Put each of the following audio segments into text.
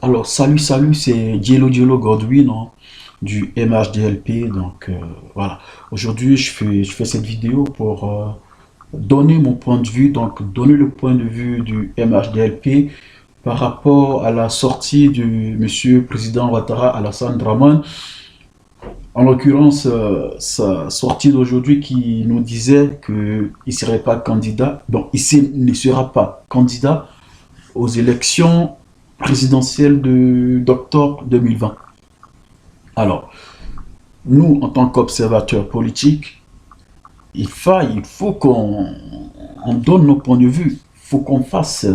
Alors, salut, c'est Dielo Godwin, hein, du MHDLP. Donc, voilà. Aujourd'hui, je fais cette vidéo pour donner mon point de vue, donc donner le point de vue du MHDLP par rapport à la sortie du monsieur président Ouattara Alassane Draman. En l'occurrence, sa sortie d'aujourd'hui qui nous disait qu'il ne serait pas candidat, donc ne sera pas candidat aux élections présidentielles d'octobre 2020. Alors, nous, en tant qu'observateurs politiques, il faut qu'on donne nos points de vue. Il faut qu'on fasse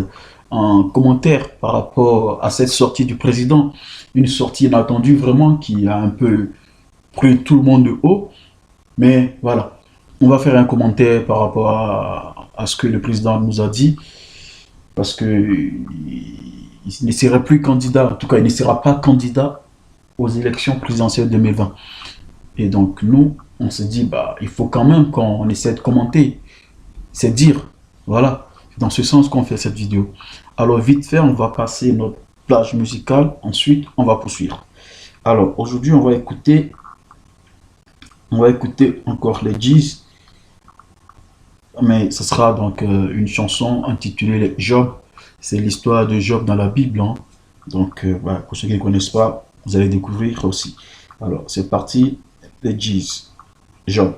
un commentaire par rapport à cette sortie du président. Une sortie inattendue vraiment qui a un peu pris tout le monde de haut. Mais voilà, on va faire un commentaire par rapport à ce que le président nous a dit. Parce que il ne serait plus candidat, en tout cas il ne sera pas candidat aux élections présidentielles 2020. Et donc nous, on se dit, bah, il faut quand même qu'on essaie de commenter, c'est dire, voilà, c'est dans ce sens qu'on fait cette vidéo. Alors vite fait, on va passer notre plage musicale, ensuite on va poursuivre. Alors aujourd'hui, on va écouter encore les G's, mais ce sera donc une chanson intitulée Job. C'est l'histoire de Job dans la Bible, hein. Donc voilà, pour ceux qui ne connaissent pas, vous allez découvrir aussi. Alors c'est parti, les G's, Job.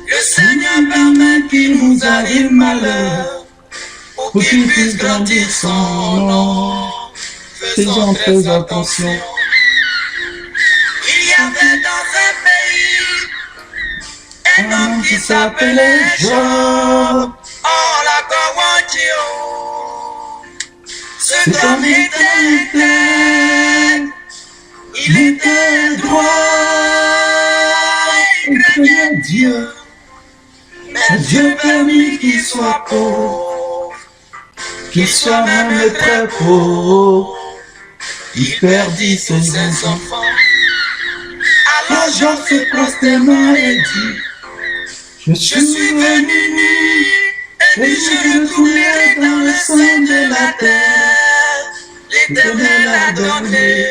Le Seigneur permet qu'il nous arrive malheur, pour qu'il puisse grandir son nom. Faisons très attention. Il y avait dans un pays un homme qui s'appelait Job. Oh la Kawandio. Cet homme était intègre, il était droit, il craignait Dieu. Mais Dieu permit qu'il soit pauvre, qu'il soit même très pauvre. Il perdit ses 5 enfants. Alors Job se prosterna et dit, je suis venu nu, et puis je retournerai dans le sein de la terre. L'Éternel a donné,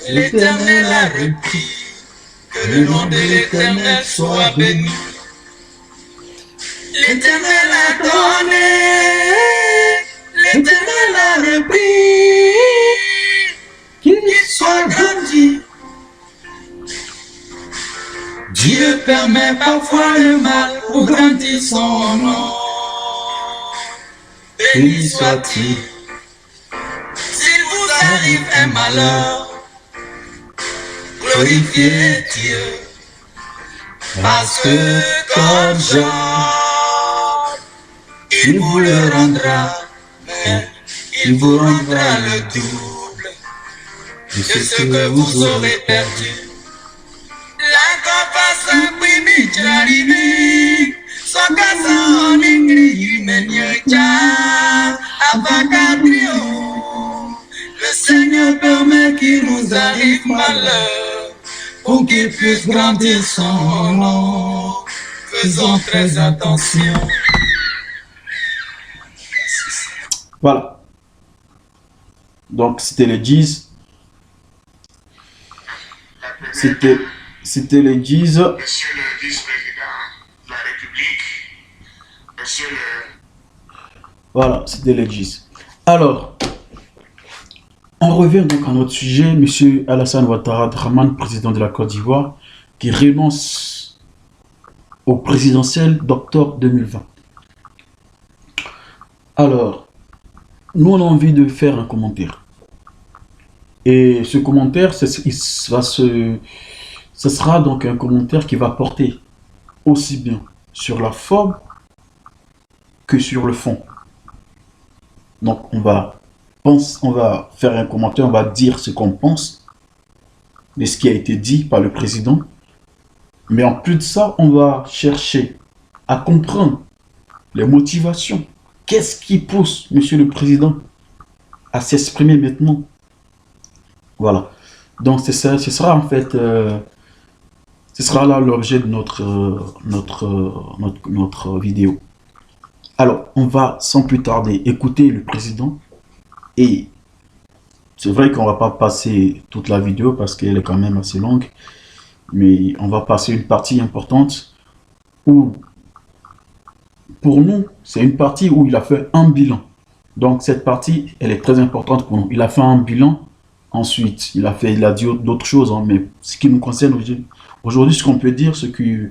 l'Éternel a repris, que le nom de l'Éternel soit béni. L'Éternel a donné, l'Éternel a repris, qu'il soit grandi. Dieu permet parfois le mal pour grandir son nom. Béni soit-il. S'il vous arrive un malheur, glorifiez Dieu. Parce que comme Job, il vous le rendra, mais il vous rendra le double de ce que vous aurez perdu. La compassion primi jarimi, son cason ingri menyocha, avacadrio. Le Seigneur permet qu'il nous arrive malheur, pour qu'il puisse grandir son nom. Faisons très attention. Voilà. Donc c'était les G's. C'était les G's. Monsieur le vice-président de la République, monsieur le... Voilà, c'était les G's. Alors, on revient donc à notre sujet, monsieur Alassane Ouattara Draman, président de la Côte d'Ivoire, qui renonce au présidentiel d'octobre 2020. Alors, nous on a envie de faire un commentaire. Et ce commentaire, ce sera donc un commentaire qui va porter aussi bien sur la forme que sur le fond. Donc on va faire un commentaire, on va dire ce qu'on pense de ce qui a été dit par le président. Mais en plus de ça, on va chercher à comprendre les motivations. Qu'est-ce qui pousse monsieur le président à s'exprimer maintenant? Voilà. Donc c'est ça, ce sera en fait, ce sera là l'objet de notre vidéo. Alors, on va sans plus tarder écouter le président. Et c'est vrai qu'on va pas passer toute la vidéo parce qu'elle est quand même assez longue. Mais on va passer une partie importante où, pour nous, c'est une partie où il a fait un bilan. Donc cette partie, elle est très importante pour nous. Il a fait un bilan. Ensuite, il a dit d'autres choses, hein, mais ce qui nous concerne aujourd'hui, ce qu'on peut dire, ce qui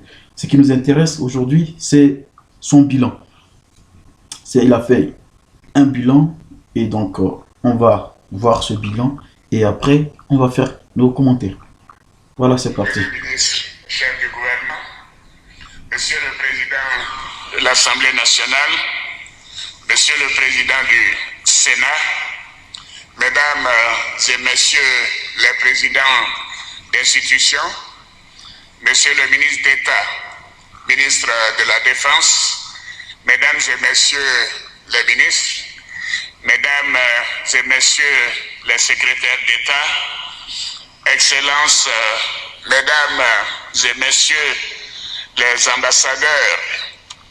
nous intéresse aujourd'hui, c'est son bilan. Il a fait un bilan, et donc on va voir ce bilan, et après, on va faire nos commentaires. Voilà, c'est parti. Monsieur le ministre, chef du gouvernement, Monsieur le Président de l'Assemblée nationale, Monsieur le Président du Sénat, Mesdames et Messieurs les présidents d'institutions, Monsieur le ministre d'État, ministre de la Défense, Mesdames et Messieurs les ministres, Mesdames et Messieurs les secrétaires d'État, Excellences, Mesdames et Messieurs les ambassadeurs,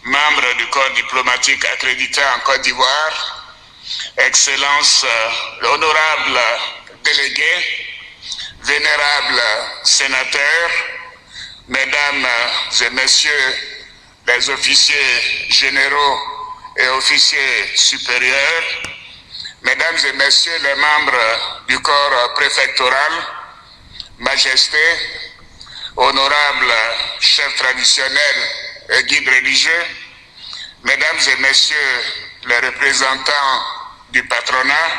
membres du corps diplomatique accrédité en Côte d'Ivoire, Excellences, l'honorable délégué, vénérables sénateurs, Mesdames et Messieurs les officiers généraux et officiers supérieurs, Mesdames et Messieurs les membres du corps préfectoral, Majesté, honorables chefs traditionnels et guides religieux, Mesdames et Messieurs les représentants du patronat,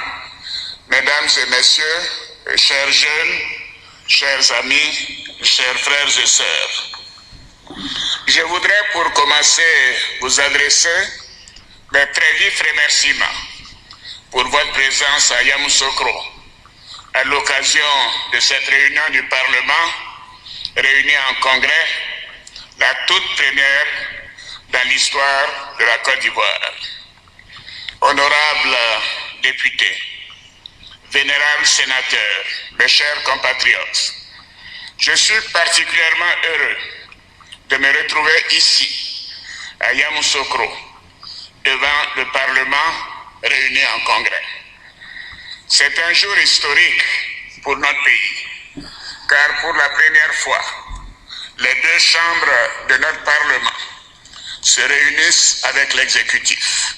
Mesdames et Messieurs, chers jeunes, chers amis, chers frères et sœurs, je voudrais pour commencer vous adresser mes très vifs remerciements pour votre présence à Yamoussoukro à l'occasion de cette réunion du Parlement, réunie en congrès, la toute première dans l'histoire de la Côte d'Ivoire. Honorables députés, vénérables sénateurs, mes chers compatriotes, je suis particulièrement heureux de me retrouver ici, à Yamoussoukro, devant le Parlement réuni en congrès. C'est un jour historique pour notre pays, car pour la première fois, les deux chambres de notre Parlement se réunissent avec l'exécutif.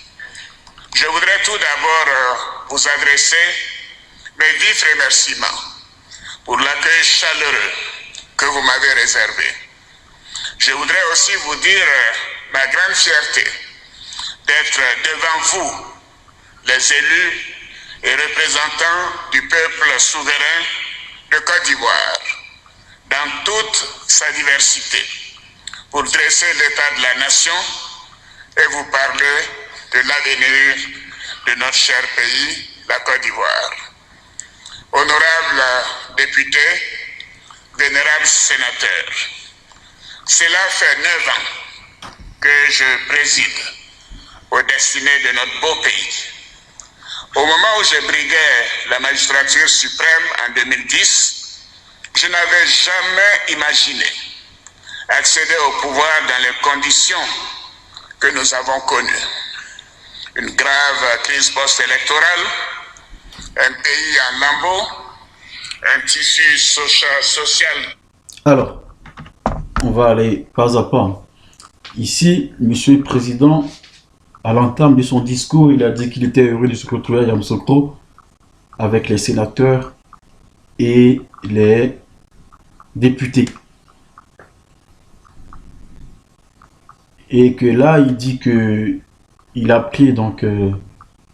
Je voudrais tout d'abord vous adresser mes vifs remerciements pour l'accueil chaleureux que vous m'avez réservé. Je voudrais aussi vous dire ma grande fierté d'être devant vous, les élus et représentants du peuple souverain de Côte d'Ivoire, dans toute sa diversité, pour dresser l'état de la nation et vous parler de l'avenir de notre cher pays, la Côte d'Ivoire. Honorables députés, vénérables sénateurs, cela fait 9 ans que je préside aux destinées de notre beau pays. Au moment où je briguais la magistrature suprême en 2010, je n'avais jamais imaginé accéder au pouvoir dans les conditions que nous avons connues. Une grave crise post-électorale, un pays en lambeaux, un tissu social. Alors, on va aller pas à pas. Ici, Monsieur le Président, à l'entame de son discours, il a dit qu'il était heureux de se retrouver à Yamoussoukro avec les sénateurs et les députés. Et que là, il dit que il a pris donc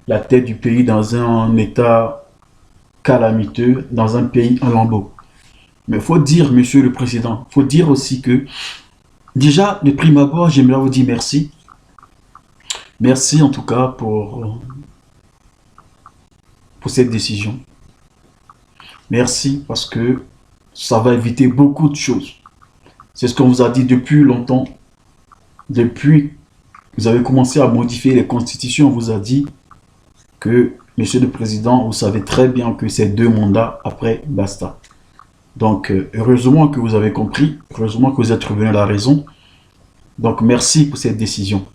la tête du pays dans un état calamiteux, dans un pays en lambeaux. Mais il faut dire, Monsieur le Président, il faut dire aussi que, déjà, de prime abord, j'aimerais vous dire merci. Merci en tout cas pour cette décision. Merci parce que ça va éviter beaucoup de choses. C'est ce qu'on vous a dit depuis longtemps. Depuis que vous avez commencé à modifier les constitutions, on vous a dit que Monsieur le Président, vous savez très bien que c'est 2 mandats, après, basta. Donc, heureusement que vous avez compris, heureusement que vous êtes revenu à la raison. Donc, merci pour cette décision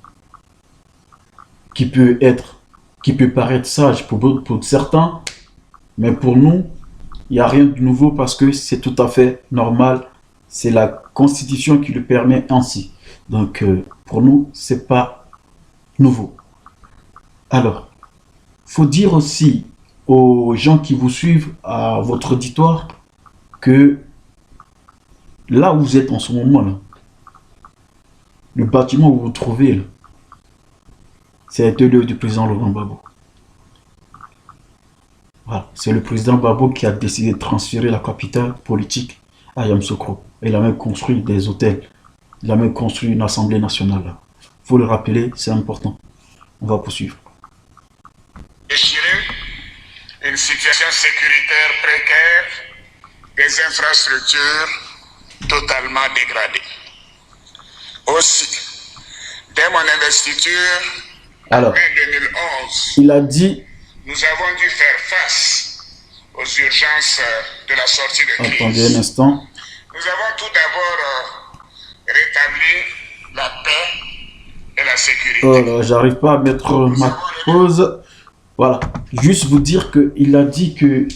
qui peut paraître sage pour certains, mais pour nous, il n'y a rien de nouveau parce que c'est tout à fait normal. C'est la Constitution qui le permet ainsi. Donc, pour nous, c'est pas nouveau. Alors, faut dire aussi aux gens qui vous suivent, à votre auditoire, que là où vous êtes en ce moment, là, le bâtiment où vous vous trouvez, là, c'est l'atelier du président Laurent Gbagbo. Voilà, c'est le président Gbagbo qui a décidé de transférer la capitale politique à Yamoussoukro. Il a même construit des hôtels. Il a même construit une assemblée nationale. Il faut le rappeler, c'est important. On va poursuivre. Une situation sécuritaire précaire, des infrastructures totalement dégradées. Aussi, dès mon investiture, Alors, en 2011, il a dit... nous avons dû faire face aux urgences de la sortie de crise. Attendez un instant. Nous avons tout d'abord rétabli la paix et la sécurité. Oh là, j'arrive pas à mettre ma pause. Voilà, juste vous dire qu'il a dit que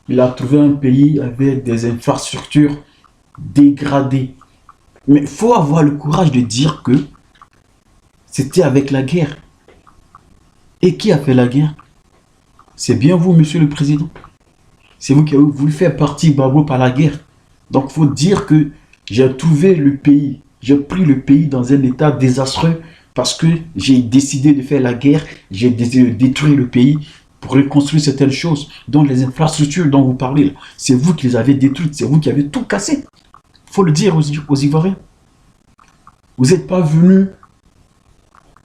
il a trouvé un pays avec des infrastructures dégradées. Mais il faut avoir le courage de dire que c'était avec la guerre. Et qui a fait la guerre? C'est bien vous, monsieur le président. C'est vous qui avez voulu faire partie Gbagbo par la guerre. Donc, il faut dire que j'ai trouvé le pays, j'ai pris le pays dans un état désastreux parce que j'ai décidé de faire la guerre, j'ai décidé de détruire le pays pour reconstruire certaines choses. Donc, les infrastructures dont vous parlez, c'est vous qui les avez détruites, c'est vous qui avez tout cassé. Il faut le dire aux Ivoiriens. Vous n'êtes pas venus,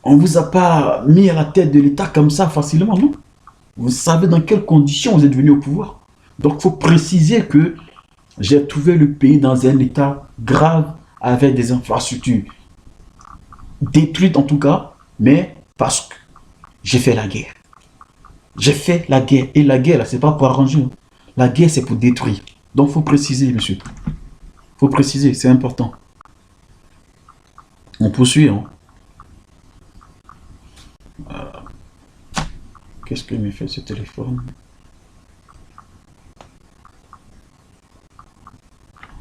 on ne vous a pas mis à la tête de l'État comme ça facilement, non? Vous savez dans quelles conditions vous êtes venus au pouvoir. Donc, il faut préciser que j'ai trouvé le pays dans un état grave avec des infrastructures détruites en tout cas, mais parce que j'ai fait la guerre. J'ai fait la guerre. Et la guerre, là, c'est pas pour arranger. La guerre, c'est pour détruire. Donc, il faut préciser, monsieur. Il faut préciser, c'est important. On poursuit, hein. Qu'est-ce que me fait ce téléphone?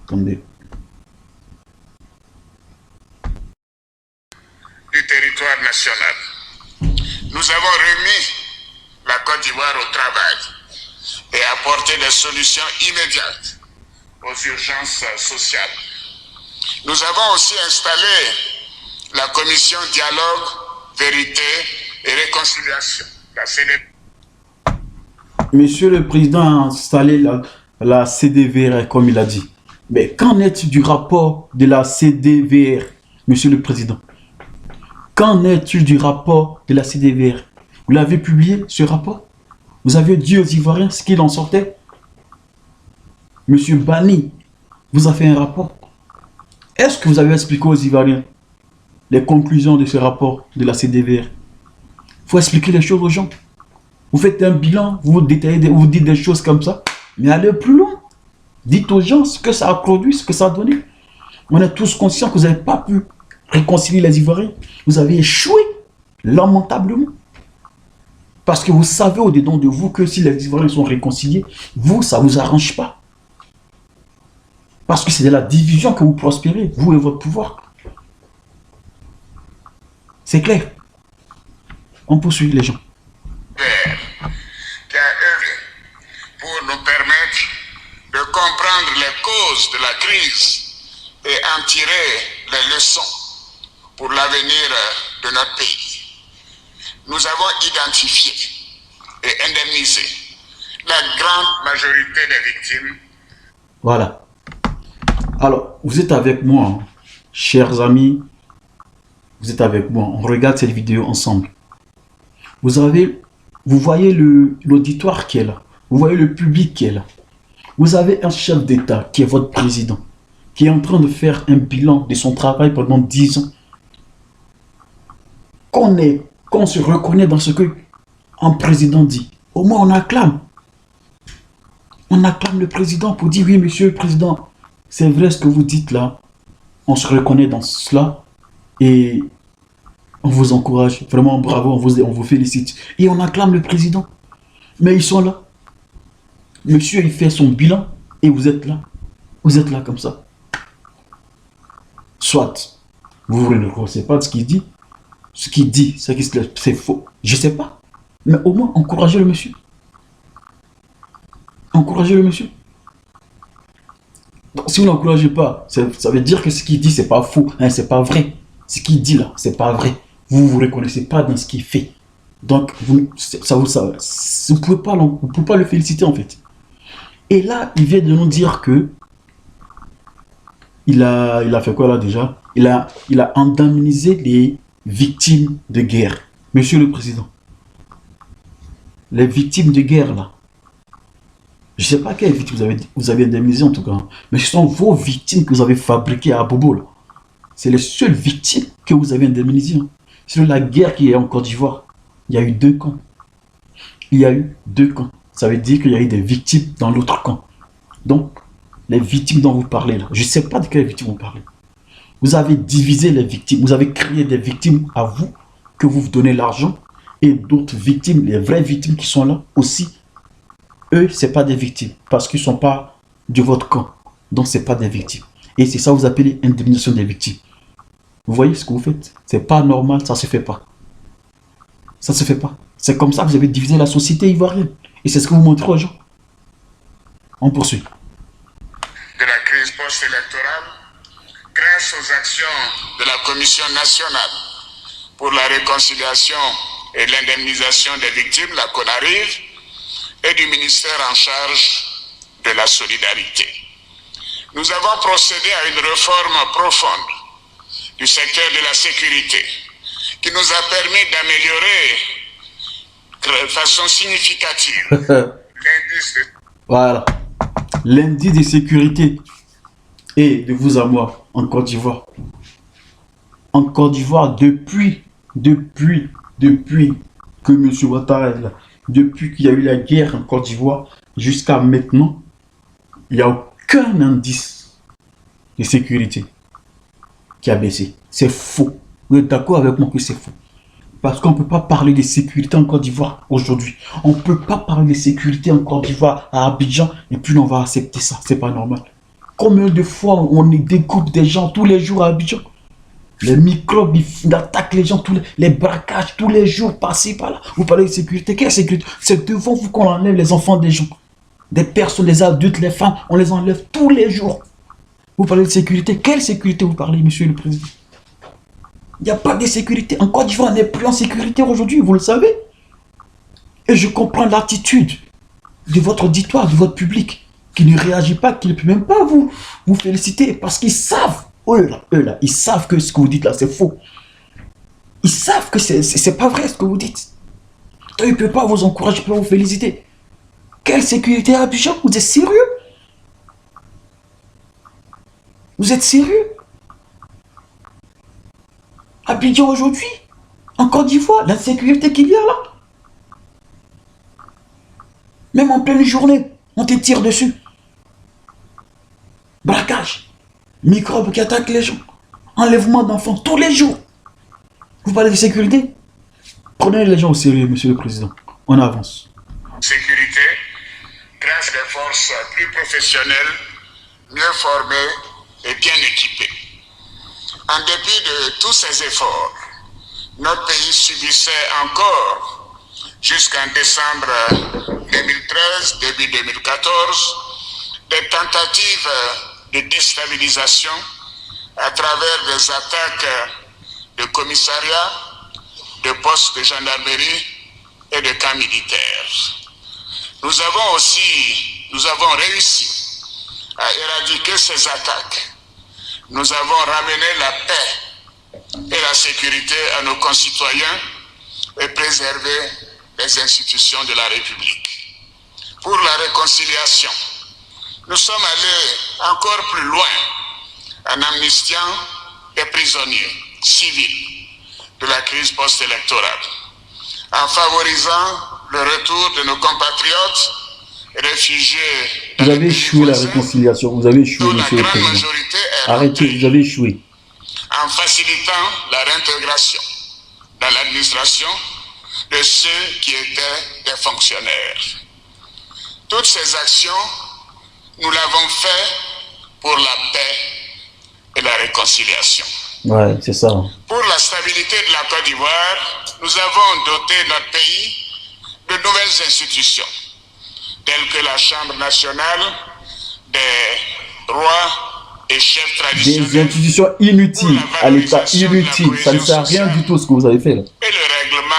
Attendez. Du territoire national. Nous avons remis la Côte d'Ivoire au travail et apporté des solutions immédiates aux urgences sociales. Nous avons aussi installé la commission dialogue, vérité et réconciliation. Monsieur le Président a installé la CDVR, comme il a dit. Mais qu'en est-il du rapport de la CDVR, Monsieur le Président? Qu'en est-il du rapport de la CDVR? Vous l'avez publié, ce rapport? Vous avez dit aux Ivoiriens ce qu'il en sortait? Monsieur Bani vous a fait un rapport. Est-ce que vous avez expliqué aux Ivoiriens les conclusions de ce rapport de la CDVR? Il faut expliquer les choses aux gens. Vous faites un bilan, vous détaillez, vous dites des choses comme ça, mais allez plus loin. Dites aux gens ce que ça a produit, ce que ça a donné. On est tous conscients que vous n'avez pas pu réconcilier les Ivoiriens. Vous avez échoué lamentablement. Parce que vous savez au-dedans de vous que si les Ivoiriens sont réconciliés, vous, ça ne vous arrange pas. Parce que c'est de la division que vous prospérez, vous et votre pouvoir. C'est clair. On poursuit les gens. Qui a œuvré pour nous permettre de comprendre les causes de la crise et en tirer les leçons pour l'avenir de notre pays. Nous avons identifié et indemnisé la grande majorité des victimes. Voilà. Alors, vous êtes avec moi, hein, chers amis. Vous êtes avec moi. On regarde cette vidéo ensemble. Vous voyez l'auditoire qui est là. Vous voyez le public qui est là. Vous avez un chef d'État qui est votre président, qui est en train de faire un bilan de son travail pendant 10 ans. Qu'on se reconnaît dans ce que un président dit. Au moins, on acclame. On acclame le président pour dire, oui, monsieur le président, c'est vrai ce que vous dites là. On se reconnaît dans cela et on vous encourage. Vraiment, bravo, on vous félicite. Et on acclame le président. Mais ils sont là. Monsieur, il fait son bilan et vous êtes là. Vous êtes là comme ça. Soit, vous ne reconnaissez pas de ce qu'il dit. Ce qu'il dit, c'est faux. Je ne sais pas. Mais au moins, encouragez le monsieur. Encouragez le monsieur. Donc, si vous n'encouragez pas, ça veut dire que ce qu'il dit, c'est pas faux. Hein, c'est pas vrai. Ce qu'il dit là, c'est pas vrai. Vous ne vous reconnaissez pas dans ce qu'il fait. Donc, vous ne pouvez pas le féliciter en fait. Et là, il vient de nous dire que il a fait quoi là déjà? Il a indemnisé les victimes de guerre. Monsieur le Président, les victimes de guerre là, je ne sais pas quelles victimes vous avez indemnisé en tout cas, mais ce sont vos victimes que vous avez fabriquées à Bobo là. C'est les seules victimes que vous avez indemnisées. Hein. Sur la guerre qui est en Côte d'Ivoire, il y a eu 2 camps. Il y a eu 2 camps. Ça veut dire qu'il y a eu des victimes dans l'autre camp. Donc, les victimes dont vous parlez là, je ne sais pas de quelles victimes vous parlez. Vous avez divisé les victimes, vous avez créé des victimes à vous, que vous vous donnez l'argent, et d'autres victimes, les vraies victimes qui sont là aussi, eux, ce n'est pas des victimes, parce qu'ils ne sont pas de votre camp. Donc, ce n'est pas des victimes. Et c'est ça que vous appelez indemnisation des victimes. Vous voyez ce que vous faites? C'est pas normal, ça ne se fait pas. Ça ne se fait pas. C'est comme ça que vous avez divisé la société ivoirienne. Et c'est ce que vous montrez aux gens. On poursuit. De la crise post-électorale, grâce aux actions de la Commission nationale pour la réconciliation et l'indemnisation des victimes, la CONARIV, et du ministère en charge de la solidarité. Nous avons procédé à une réforme profonde du secteur de la sécurité qui nous a permis d'améliorer de façon significative l'indice de... Voilà. L'indice de sécurité. Et de vous à moi, en Côte d'Ivoire. En Côte d'Ivoire, depuis que M. Ouattara est là, depuis qu'il y a eu la guerre en Côte d'Ivoire, jusqu'à maintenant, il n'y a aucun indice de sécurité qui a baissé. C'est faux. Vous êtes d'accord avec moi que c'est faux? Parce qu'on ne peut pas parler de sécurité en Côte d'Ivoire aujourd'hui. On ne peut pas parler de sécurité en Côte d'Ivoire à Abidjan et puis on va accepter ça. C'est pas normal. Combien de fois on découpe des gens tous les jours à Abidjan? Les microbes, ils attaquent les gens, les braquages tous les jours, par-ci, par-là. Vous parlez de sécurité. Quelle sécurité? C'est devant vous qu'on enlève les enfants des gens. Des personnes, les adultes, les femmes, on les enlève tous les jours. Vous parlez de sécurité. Quelle sécurité vous parlez, monsieur le président? Il n'y a pas de sécurité. En Côte d'Ivoire, on n'est plus en sécurité aujourd'hui, vous le savez. Et je comprends l'attitude de votre auditoire, de votre public, qui ne réagit pas, qui ne peut même pas vous féliciter, parce qu'ils savent, eux là, ils savent que ce que vous dites là, c'est faux. Ils savent que c'est pas vrai ce que vous dites. Donc, ils ne peuvent pas vous encourager, pas vous féliciter. Quelle sécurité à Abidjan? Vous êtes sérieux? Vous êtes sérieux? Abidjan aujourd'hui, en Côte d'Ivoire, la sécurité qu'il y a là. Même en pleine journée, on te tire dessus. Braquage, microbes qui attaquent les gens, enlèvement d'enfants tous les jours. Vous parlez de sécurité? Prenez les gens au sérieux, monsieur le président. On avance. Sécurité, grâce à des forces plus professionnelles, mieux formées et bien équipées. En dépit de tous ces efforts, notre pays subissait encore, jusqu'en décembre 2013, début 2014, des tentatives de déstabilisation à travers des attaques de commissariats, de postes de gendarmerie et de camps militaires. Nous avons réussi à éradiquer ces attaques. Nous avons ramené la paix et la sécurité à nos concitoyens et préservé les institutions de la République. Pour la réconciliation, nous sommes allés encore plus loin en amnistiant les prisonniers civils de la crise post-électorale, en favorisant le retour de nos compatriotes réfugiés dans Vous les avez pays échoué la voisins, réconciliation. Vous avez échoué, dont la monsieur le grande président. majorité est Arrêtez, rentrée, vous avez échoué. en facilitant la réintégration dans l'administration de ceux qui étaient des fonctionnaires. Toutes ces actions, nous l'avons fait pour la paix et la réconciliation. Ouais, c'est ça. Pour la stabilité de la Côte d'Ivoire, nous avons doté notre pays de nouvelles institutions, telles que la Chambre nationale des rois et chefs Des traditionnels institutions inutiles à l'État, inutiles. Ça ne sert à rien du tout ce que vous avez fait là. et le règlement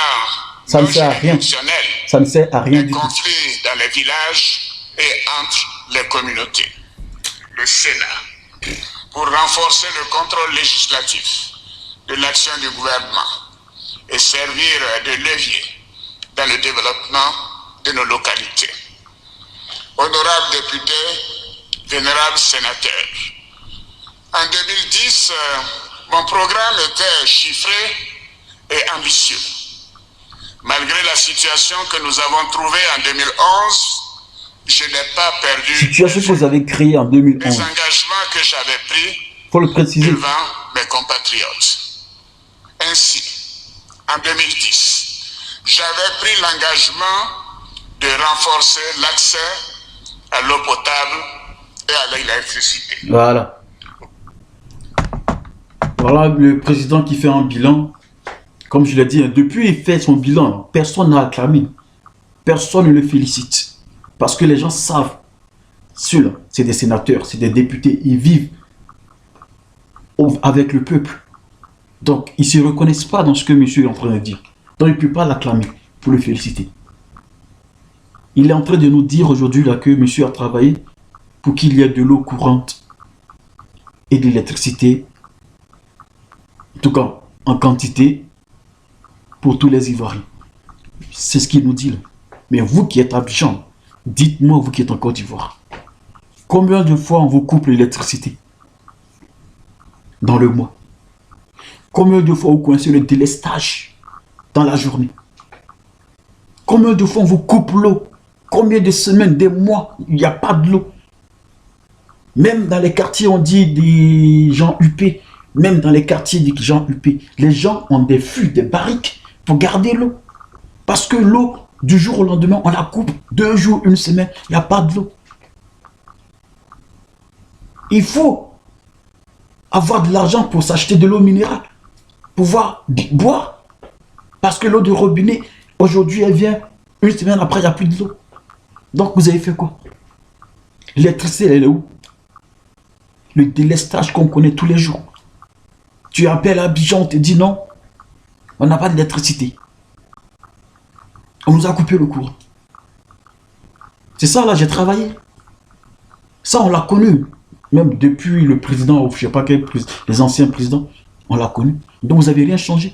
Ça ne non sert à rien. juridictionnel Ça ne sert à rien des du tout. conflits dans les villages et entre les communautés. Le Sénat, pour renforcer le contrôle législatif de l'action du gouvernement et servir de levier dans le développement de nos localités. Honorables députés, vénérables sénateurs, en 2010, mon programme était chiffré et ambitieux. Malgré la situation que nous avons trouvée en 2011, je n'ai pas perdu Situation que vous avez créée en les 2011. engagements que j'avais pris Il faut le préciser. devant mes compatriotes. Ainsi, en 2010, j'avais pris l'engagement de renforcer l'accès à l'eau potable et à l'électricité. Voilà. Voilà le président qui fait un bilan. Comme je l'ai dit, depuis il fait son bilan, personne n'a acclamé. Personne ne le félicite. Parce que les gens savent. Ceux-là, c'est des sénateurs, c'est des députés. Ils vivent avec le peuple. Donc, ils ne se reconnaissent pas dans ce que monsieur est en train de dire. Donc, il ne peut pas l'acclamer pour le féliciter. Il est en train de nous dire aujourd'hui là que monsieur a travaillé pour qu'il y ait de l'eau courante et de l'électricité, en tout cas en quantité, pour tous les Ivoiriens. C'est ce qu'il nous dit là. Mais vous qui êtes à Abidjan, dites-moi, vous qui êtes en Côte d'Ivoire, combien de fois on vous coupe l'électricité dans le mois? Combien de fois vous coincez le délestage dans la journée? Combien de fois on vous coupe l'eau? Combien de semaines, des mois, il n'y a pas de l'eau? Même dans les quartiers, on dit des gens huppés. Même dans les quartiers des gens huppés, les gens ont des fûts, des barriques pour garder l'eau. Parce que l'eau, du jour au lendemain, on la coupe. 2 jours, 1 semaine, il n'y a pas de l'eau. Il faut avoir de l'argent pour s'acheter de l'eau minérale, pouvoir boire. Parce que l'eau de robinet, aujourd'hui, elle vient, 1 semaine après, il n'y a plus de l'eau. Donc, vous avez fait quoi? L'électricité, elle est où? Le délestage qu'on connaît tous les jours. Tu appelles à Abidjan, on te dit non, on n'a pas d'électricité. On nous a coupé le courant. C'est ça, là, j'ai travaillé. Ça, on l'a connu. Même depuis le président, je ne sais pas quel président, les anciens présidents, on l'a connu. Donc, vous n'avez rien changé.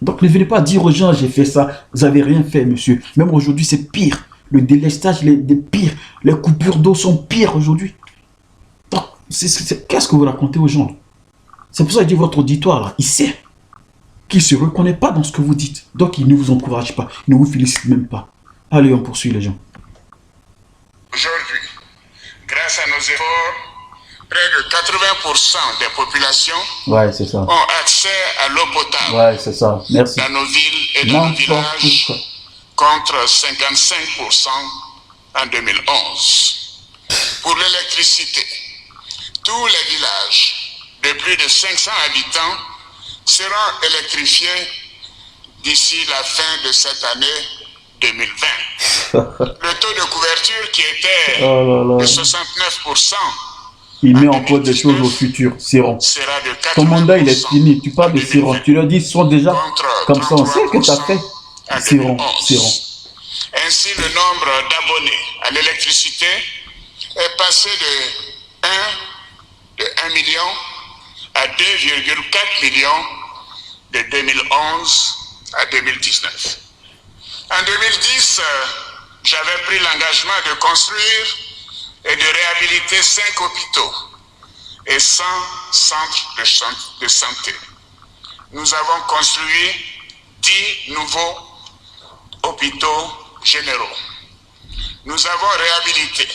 Donc, ne venez pas dire aux gens, j'ai fait ça. Vous n'avez rien fait, monsieur. Même aujourd'hui, c'est pire. Le délestage, les pires. Les coupures d'eau sont pires aujourd'hui. Donc, qu'est-ce que vous racontez aux gens? C'est pour ça que je dis votre auditoire, là, il sait qu'il ne se reconnaît pas dans ce que vous dites. Donc, il ne vous encourage pas. Il ne vous félicite même pas. Allez, on poursuit les gens. Aujourd'hui, grâce à nos efforts, près de 80% des populations Ouais, c'est ça. ont accès à l'eau potable Ouais, c'est ça. Merci. dans nos villes et dans nos villages, contre 55% en 2011. Pour l'électricité, tous les villages de plus de 500 habitants seront électrifiés d'ici la fin de cette année 2020. Le taux de couverture qui était de 69% il met en cause des choses au futur. Siron. sera de 80%. Ton mandat, il est fini. Tu parles de Siron. Tu leur dis, ils sont déjà comme ça. On sait que tu as fait. Siron. Ainsi, le nombre d'abonnés à l'électricité est passé de 1 million à 2,4 millions de 2011 à 2019. En 2010, j'avais pris l'engagement de construire et de réhabiliter 5 hôpitaux et 100 centres de santé. Nous avons construit 10 nouveaux hôpitaux généraux. Nous avons réhabilité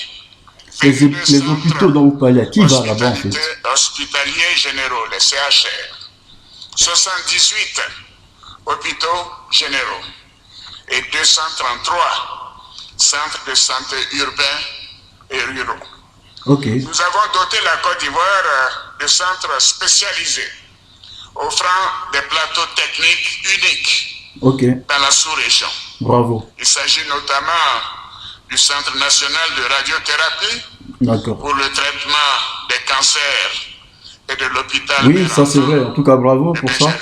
Les hôpitaux dont vous parlez, qui va là-bas en fait? hospitaliers généraux, les CHR, 78 hôpitaux généraux et 233 centres de santé urbains et ruraux. Ok. Nous avons doté la Côte d'Ivoire de centres spécialisés, offrant des plateaux techniques uniques dans la sous-région. Bravo. Il s'agit notamment du Centre national de radiothérapie pour le traitement des cancers et de l'hôpital. Oui, ça c'est vrai. En tout cas, bravo pour ça.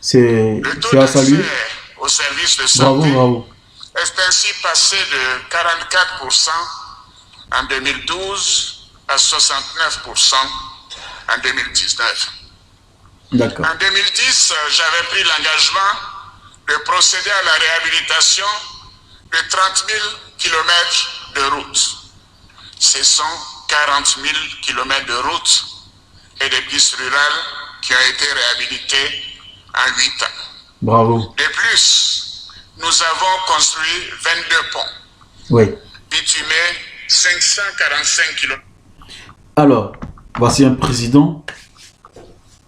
C'est à saluer. Au service de santé bravo. est ainsi passé de 44% en 2012 à 69% en 2019. D'accord. En 2010, j'avais pris l'engagement de procéder à la réhabilitation de 30 000 km de route. Ce sont 40 000 km de route et des pistes rurales qui ont été réhabilitées en 8 ans. Bravo. De plus, nous avons construit 22 ponts. Oui. Bitumés 545 km. Alors, voici un président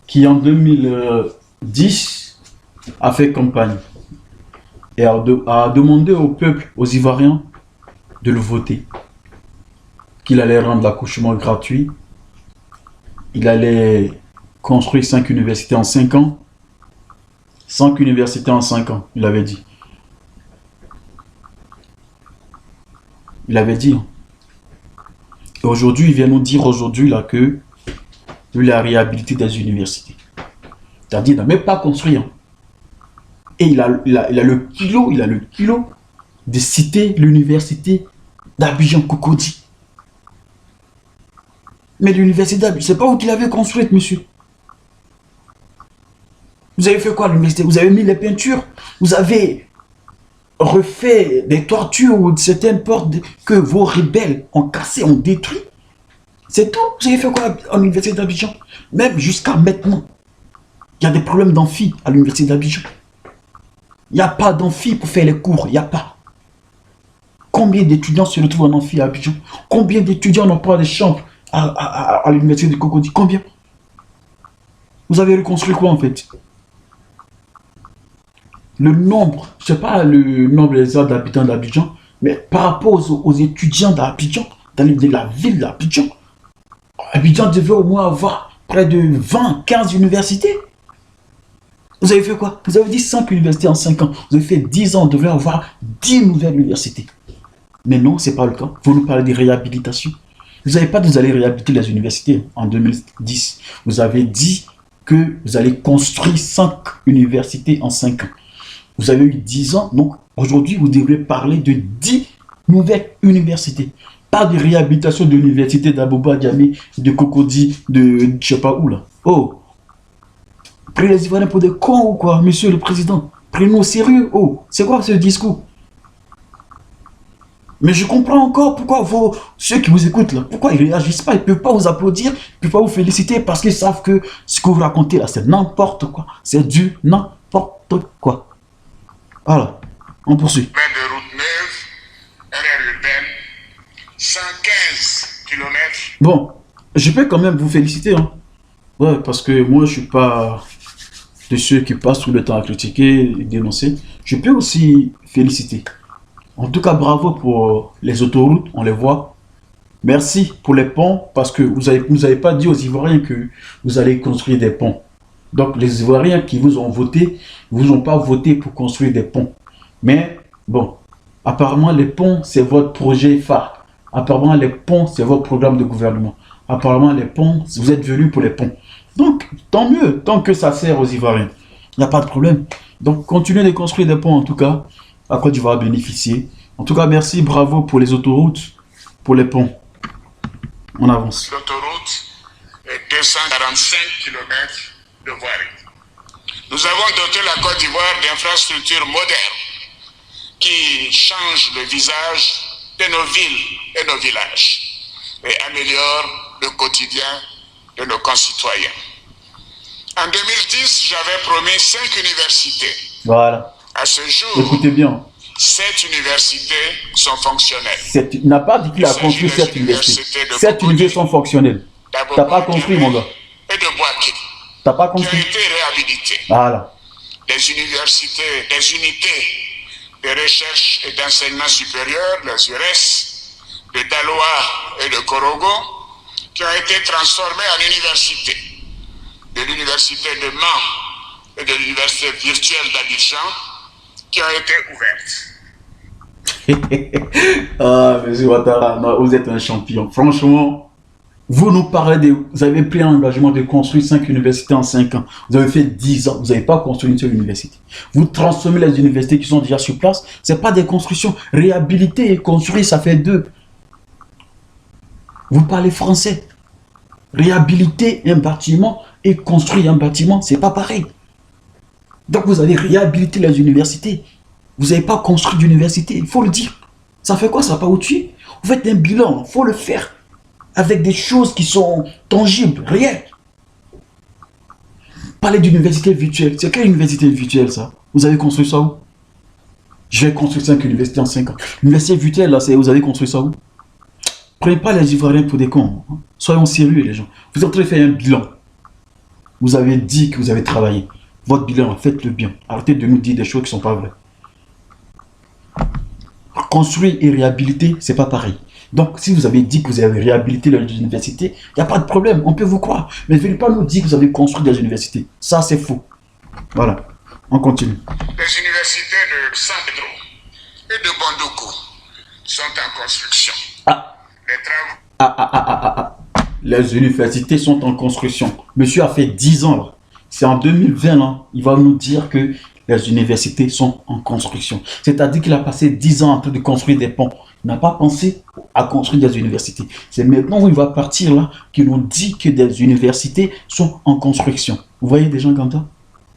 qui en 2010 a fait campagne et a demandé au peuple, aux Ivoiriens, de le voter. Qu'il allait rendre l'accouchement gratuit. Il allait construire 5 universités en 5 ans. 5 universités en 5 ans, il avait dit. Il avait dit. Et aujourd'hui, il vient nous dire aujourd'hui là que lui, il a réhabilité des universités. C'est-à-dire, il n'a même pas construit. Hein. Et il a le kilo de citer l'université d'Abidjan Cocody. Mais l'université d'Abidjan, c'est pas vous qui l'avez construite, monsieur. Vous avez fait quoi à l'université? Vous avez mis les peintures, vous avez refait des toitures ou certaines portes que vos rebelles ont cassées, ont détruit. C'est tout. Vous avez fait quoi à l'université d'Abidjan? Même jusqu'à maintenant, il y a des problèmes d'amphi à l'université d'Abidjan. Il n'y a pas d'amphi pour faire les cours, il n'y a pas. Combien d'étudiants se retrouvent en amphi à Abidjan? Combien d'étudiants n'ont pas de chambres à l'université de Cocody? Combien? Vous avez reconstruit quoi en fait? Le nombre, je ne sais pas le nombre d'habitants d'Abidjan, mais par rapport aux étudiants d'Abidjan, de la ville d'Abidjan, Abidjan devait au moins avoir près de 20, 15 universités. Vous avez fait quoi? Vous avez dit 5 universités en 5 ans. Vous avez fait 10 ans, on devrait avoir 10 nouvelles universités. Mais non, ce n'est pas le cas. Vous nous parlez de réhabilitation. Vous n'avez pas dit que vous allez réhabiliter les universités en 2010. Vous avez dit que vous allez construire 5 universités en 5 ans. Vous avez eu 10 ans, donc aujourd'hui, vous devrez parler de 10 nouvelles universités. Pas de réhabilitation de l'université d'Abouba Diamé, de Cocody, de je ne sais pas où là. Oh, prenez les Ivoiriens pour des cons ou quoi, monsieur le président? Prenez-nous au sérieux. Oh, c'est quoi ce discours? Mais je comprends encore pourquoi ceux qui vous écoutent là, pourquoi ils ne réagissent pas, ils ne peuvent pas vous applaudir, ils ne peuvent pas vous féliciter parce qu'ils savent que ce que vous racontez là, c'est n'importe quoi. C'est du n'importe quoi. Voilà, on poursuit. De route neuve, RR urbaine, 115 km. Bon, je peux quand même vous féliciter. Hein. Ouais, parce que moi, je ne suis pas de ceux qui passent tout le temps à critiquer et dénoncer. Je peux aussi féliciter. En tout cas, bravo pour les autoroutes, on les voit. Merci pour les ponts, parce que vous nous avez pas dit aux Ivoiriens que vous allez construire des ponts. Donc, les Ivoiriens qui vous ont voté, vous n'ont pas voté pour construire des ponts. Mais, bon, apparemment, les ponts, c'est votre projet phare. Apparemment, les ponts, c'est votre programme de gouvernement. Apparemment, les ponts, vous êtes venus pour les ponts. Donc, tant mieux, tant que ça sert aux Ivoiriens. Il n'y a pas de problème. Donc, continuez de construire des ponts, en tout cas. À Côte d'Ivoire bénéficier. En tout cas, merci, bravo pour les autoroutes, pour les ponts. On avance. L'autoroute est 245 km de voirie. Nous avons doté la Côte d'Ivoire d'infrastructures modernes qui changent le visage de nos villes et nos villages et améliorent le quotidien de nos concitoyens. En 2010, j'avais promis 5 universités. Voilà. À ce jour, écoutez bien. 7 universités sont fonctionnelles. Il n'a pas dit qu'il a construit 7 universités. 7 universités sont fonctionnelles. T'as pas construit, mon gars. Et de Boaké. T'as pas Qui ont construit. été réhabilitées. Voilà. Des universités, des unités de recherche et d'enseignement supérieur, les URES, de Daloa et de Korogo, qui ont été transformées en universités. De l'université de Mans et de l'université virtuelle d'Abidjan, qui ont été ouvertes. Ah, monsieur Ouattara, non, vous êtes un champion. Franchement, vous nous parlez de... Vous avez pris l'engagement de construire 5 universités en 5 ans. Vous avez fait 10 ans. Vous n'avez pas construit une seule université. Vous transformez les universités qui sont déjà sur place. Ce n'est pas des constructions. Réhabiliter et construire, ça fait 2. Vous parlez français. Réhabiliter un bâtiment et construire un bâtiment, c'est pas pareil. Donc vous avez réhabilité les universités. Vous n'avez pas construit d'université, il faut le dire. Ça fait quoi, ça pas au-dessus? Vous faites un bilan, il faut le faire. Avec des choses qui sont tangibles, réelles. Parlez d'université virtuelle. C'est quelle université virtuelle ça? Vous avez construit ça où? Je vais construire 5 universités en 5 ans. L'université virtuelle, là, vous avez construit ça où? Prenez pas les Ivoiriens pour des cons. Hein. Soyons sérieux, les gens. Vous êtes en train de faire un bilan. Vous avez dit que vous avez travaillé. Votre bilan, faites-le bien. Arrêtez de nous dire des choses qui ne sont pas vraies. Construire et réhabiliter, c'est pas pareil. Donc, si vous avez dit que vous avez réhabilité les universités, il n'y a pas de problème, on peut vous croire. Mais ne venez pas nous dire que vous avez construit des universités. Ça, c'est faux. Voilà, on continue. Les universités de San Pedro et de Bondoukou sont en construction. Ah. Les travaux... Les universités sont en construction. Monsieur a fait 10 ans, là. C'est en 2020, là. Il va nous dire que les universités sont en construction. C'est-à-dire qu'il a passé 10 ans en train de construire des ponts. Il n'a pas pensé à construire des universités. C'est maintenant où il va partir là qu'il nous dit que des universités sont en construction. Vous voyez des gens comme ça?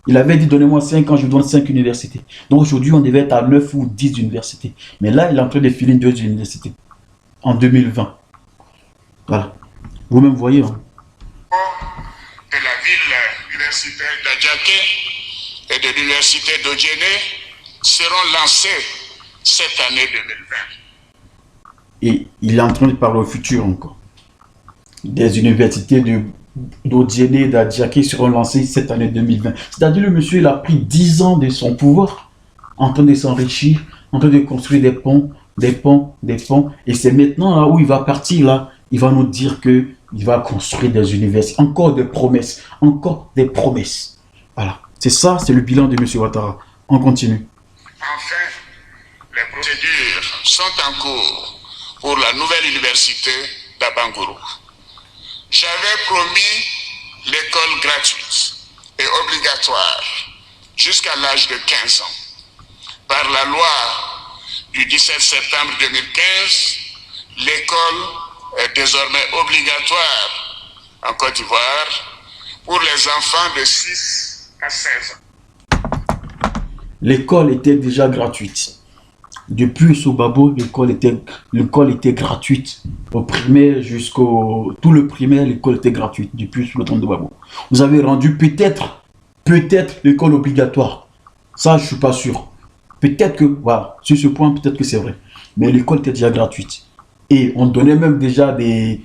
Il avait dit donnez-moi 5 ans, je vous donne 5 universités. Donc aujourd'hui, on devait être à 9 ou 10 universités. Mais là, il est en train de filer 2 universités en 2020. Voilà. Vous-même voyez. Hein? De la ville universitaire d'Adjaké et de l'université d'Odjéné seront lancés cette année 2020. Et il est en train de parler au futur encore. Des universités d'Odjéné et d'Adjaké seront lancées cette année 2020. C'est-à-dire le monsieur, il a pris 10 ans de son pouvoir en train de s'enrichir, en train de construire des ponts, des ponts, des ponts. Et c'est maintenant là où il va partir là, il va nous dire que il va construire des universités. Encore des promesses, encore des promesses. Voilà. C'est ça, c'est le bilan de M. Ouattara. On continue. Enfin, les procédures sont en cours pour la nouvelle université d'Abangourou. J'avais promis l'école gratuite et obligatoire jusqu'à l'âge de 15 ans. Par la loi du 17 septembre 2015, l'école est désormais obligatoire en Côte d'Ivoire pour les enfants de 6 à 16 ans. L'école était déjà gratuite. Depuis Sobabo, l'école était gratuite. Au primaire jusqu'au... Tout le primaire, l'école était gratuite depuis le temps de Babo. Vous avez rendu peut-être l'école obligatoire. Ça, je ne suis pas sûr. Peut-être que, voilà, sur ce point, peut-être que c'est vrai. Mais l'école était déjà gratuite. Et on donnait même déjà des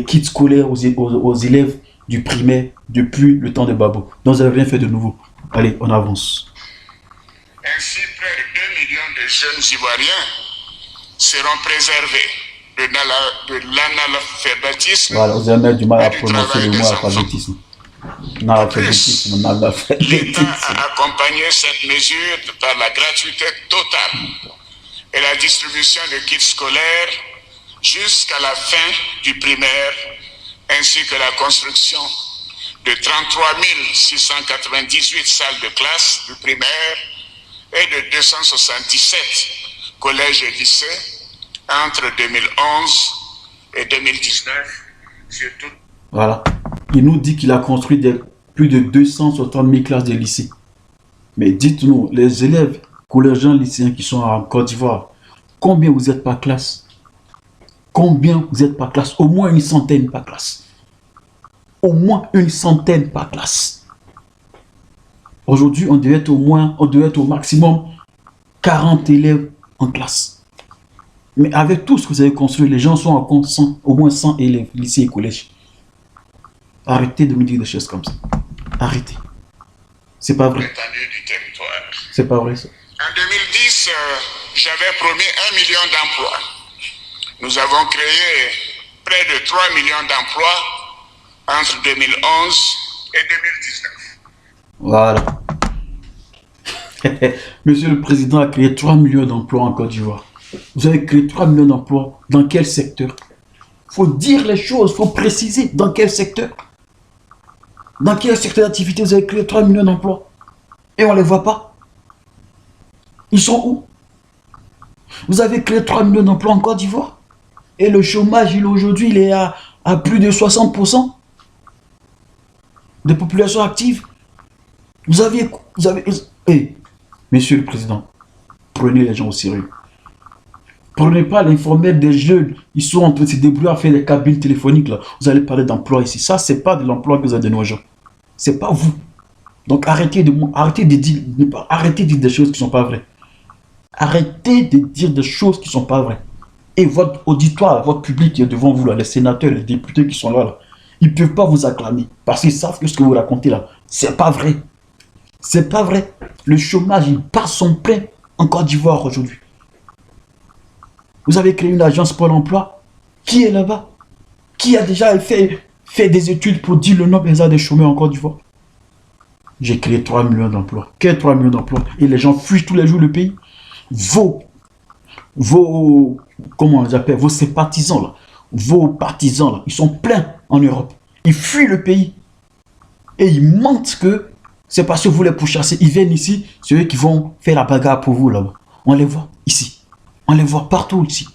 kits scolaires aux élèves du primaire depuis le temps de Babo. Donc, vous n'avez rien fait de nouveau. Allez, on avance. Ainsi, près de 2 millions de jeunes Ivoiriens seront préservés de l'analphabétisme. Voilà, vous avez du mal à prononcer le mot alphabétisme. L'État a accompagné cette mesure par la gratuité totale et la distribution de kits scolaires jusqu'à la fin du primaire, ainsi que la construction de 33 698 salles de classe du primaire et de 277 collèges et lycées entre 2011 et 2019 sur tout. Voilà. Il nous dit qu'il a construit plus de 260 000 classes de lycée. Mais dites-nous, les élèves collégiens lycéens qui sont en Côte d'Ivoire, combien vous êtes par classe? Combien vous êtes par classe? Au moins une centaine par classe. Au moins une centaine par classe. Aujourd'hui, on devait être au maximum 40 élèves en classe. Mais avec tout ce que vous avez construit, les gens sont à compte 100, au moins 100 élèves, lycée et collège. Arrêtez de me dire des choses comme ça. Arrêtez. C'est pas vrai. L'étendue du territoire. C'est pas vrai ça. En 2010, j'avais promis 1 million d'emplois. Nous avons créé près de 3 millions d'emplois entre 2011 et 2019. Voilà. Monsieur le Président a créé 3 millions d'emplois en Côte d'Ivoire. Vous avez créé 3 millions d'emplois dans quel secteur? Il faut dire les choses, il faut préciser dans quel secteur. Dans quel secteur d'activité vous avez créé 3 millions d'emplois? Et on ne les voit pas. Ils sont où? Vous avez créé 3 millions d'emplois en Côte d'Ivoire. Et le chômage, aujourd'hui, il est à plus de 60% de population active. Hey, Monsieur le Président, prenez les gens au sérieux. Prenez pas l'informel des jeunes. Ils sont en train de se débrouiller à faire des cabines téléphoniques. Là. Vous allez parler d'emploi ici. Ça, c'est pas de l'emploi que vous avez donné aux gens. C'est pas vous. Donc arrêtez de dire des choses qui sont pas vraies. Arrêtez de dire des choses qui sont pas vraies. Et votre auditoire, votre public qui est devant vous, là, les sénateurs, les députés qui sont là, ils ne peuvent pas vous acclamer. Parce qu'ils savent que ce que vous racontez là, c'est pas vrai. C'est pas vrai. Le chômage, il passe son plein en Côte d'Ivoire aujourd'hui. Vous avez créé une agence pour l'emploi. Qui est là-bas? Qui a déjà fait des études pour dire le nombre exact des chômeurs en Côte d'Ivoire? J'ai créé 3 millions d'emplois. Quels 3 millions d'emplois? Et les gens fuient tous les jours le pays. Comment on les appelle? Vos sympathisants là. Vos partisans là. Ils sont pleins en Europe. Ils fuient le pays. Et ils mentent que c'est parce que vous les pourchassez. Ils viennent ici. C'est eux qui vont faire la bagarre pour vous là-bas. On les voit ici. On les voit partout ici.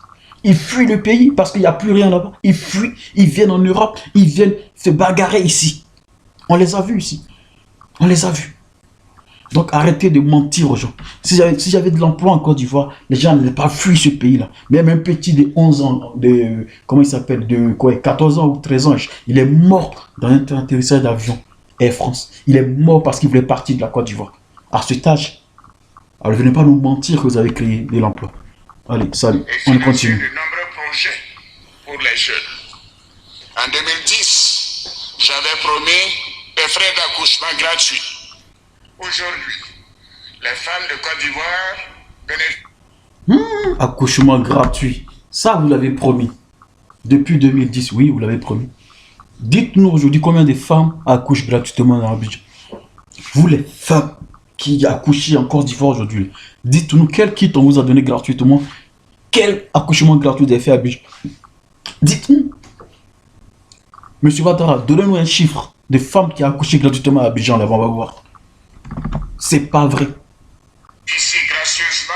Ils fuient le pays parce qu'il n'y a plus rien là-bas. Ils fuient, ils viennent en Europe, ils viennent se bagarrer ici. On les a vus ici. On les a vus. Donc arrêtez de mentir aux gens. Si j'avais de l'emploi en Côte d'Ivoire, les gens n'allaient pas fuir ce pays-là. Même un petit de 11 ans, comment il s'appelle, de quoi, 14 ans ou 13 ans, il est mort dans un atterrissage d'avion Air France. Il est mort parce qu'il voulait partir de la Côte d'Ivoire. À cet âge, alors venez pas nous mentir que vous avez créé de l'emploi. Allez, salut, on continue. De nombreux projets pour les jeunes. En 2010, j'avais promis des frais d'accouchement gratuits. Aujourd'hui, les femmes de Côte d'Ivoire bénéficient. Accouchement gratuit. Ça, vous l'avez promis. Depuis 2010, oui, vous l'avez promis. Dites-nous aujourd'hui combien de femmes accouchent gratuitement dans Abidjan. Vous, les femmes qui accouchent en Côte d'Ivoire aujourd'hui, dites-nous quel kit on vous a donné gratuitement. Quel accouchement gratuit vous avez fait à Abidjan. Dites-nous. Monsieur Ouattara, donnez-nous un chiffre de femmes qui ont accouché gratuitement à Abidjan, là, on va voir. C'est pas vrai. Ici, gracieusement,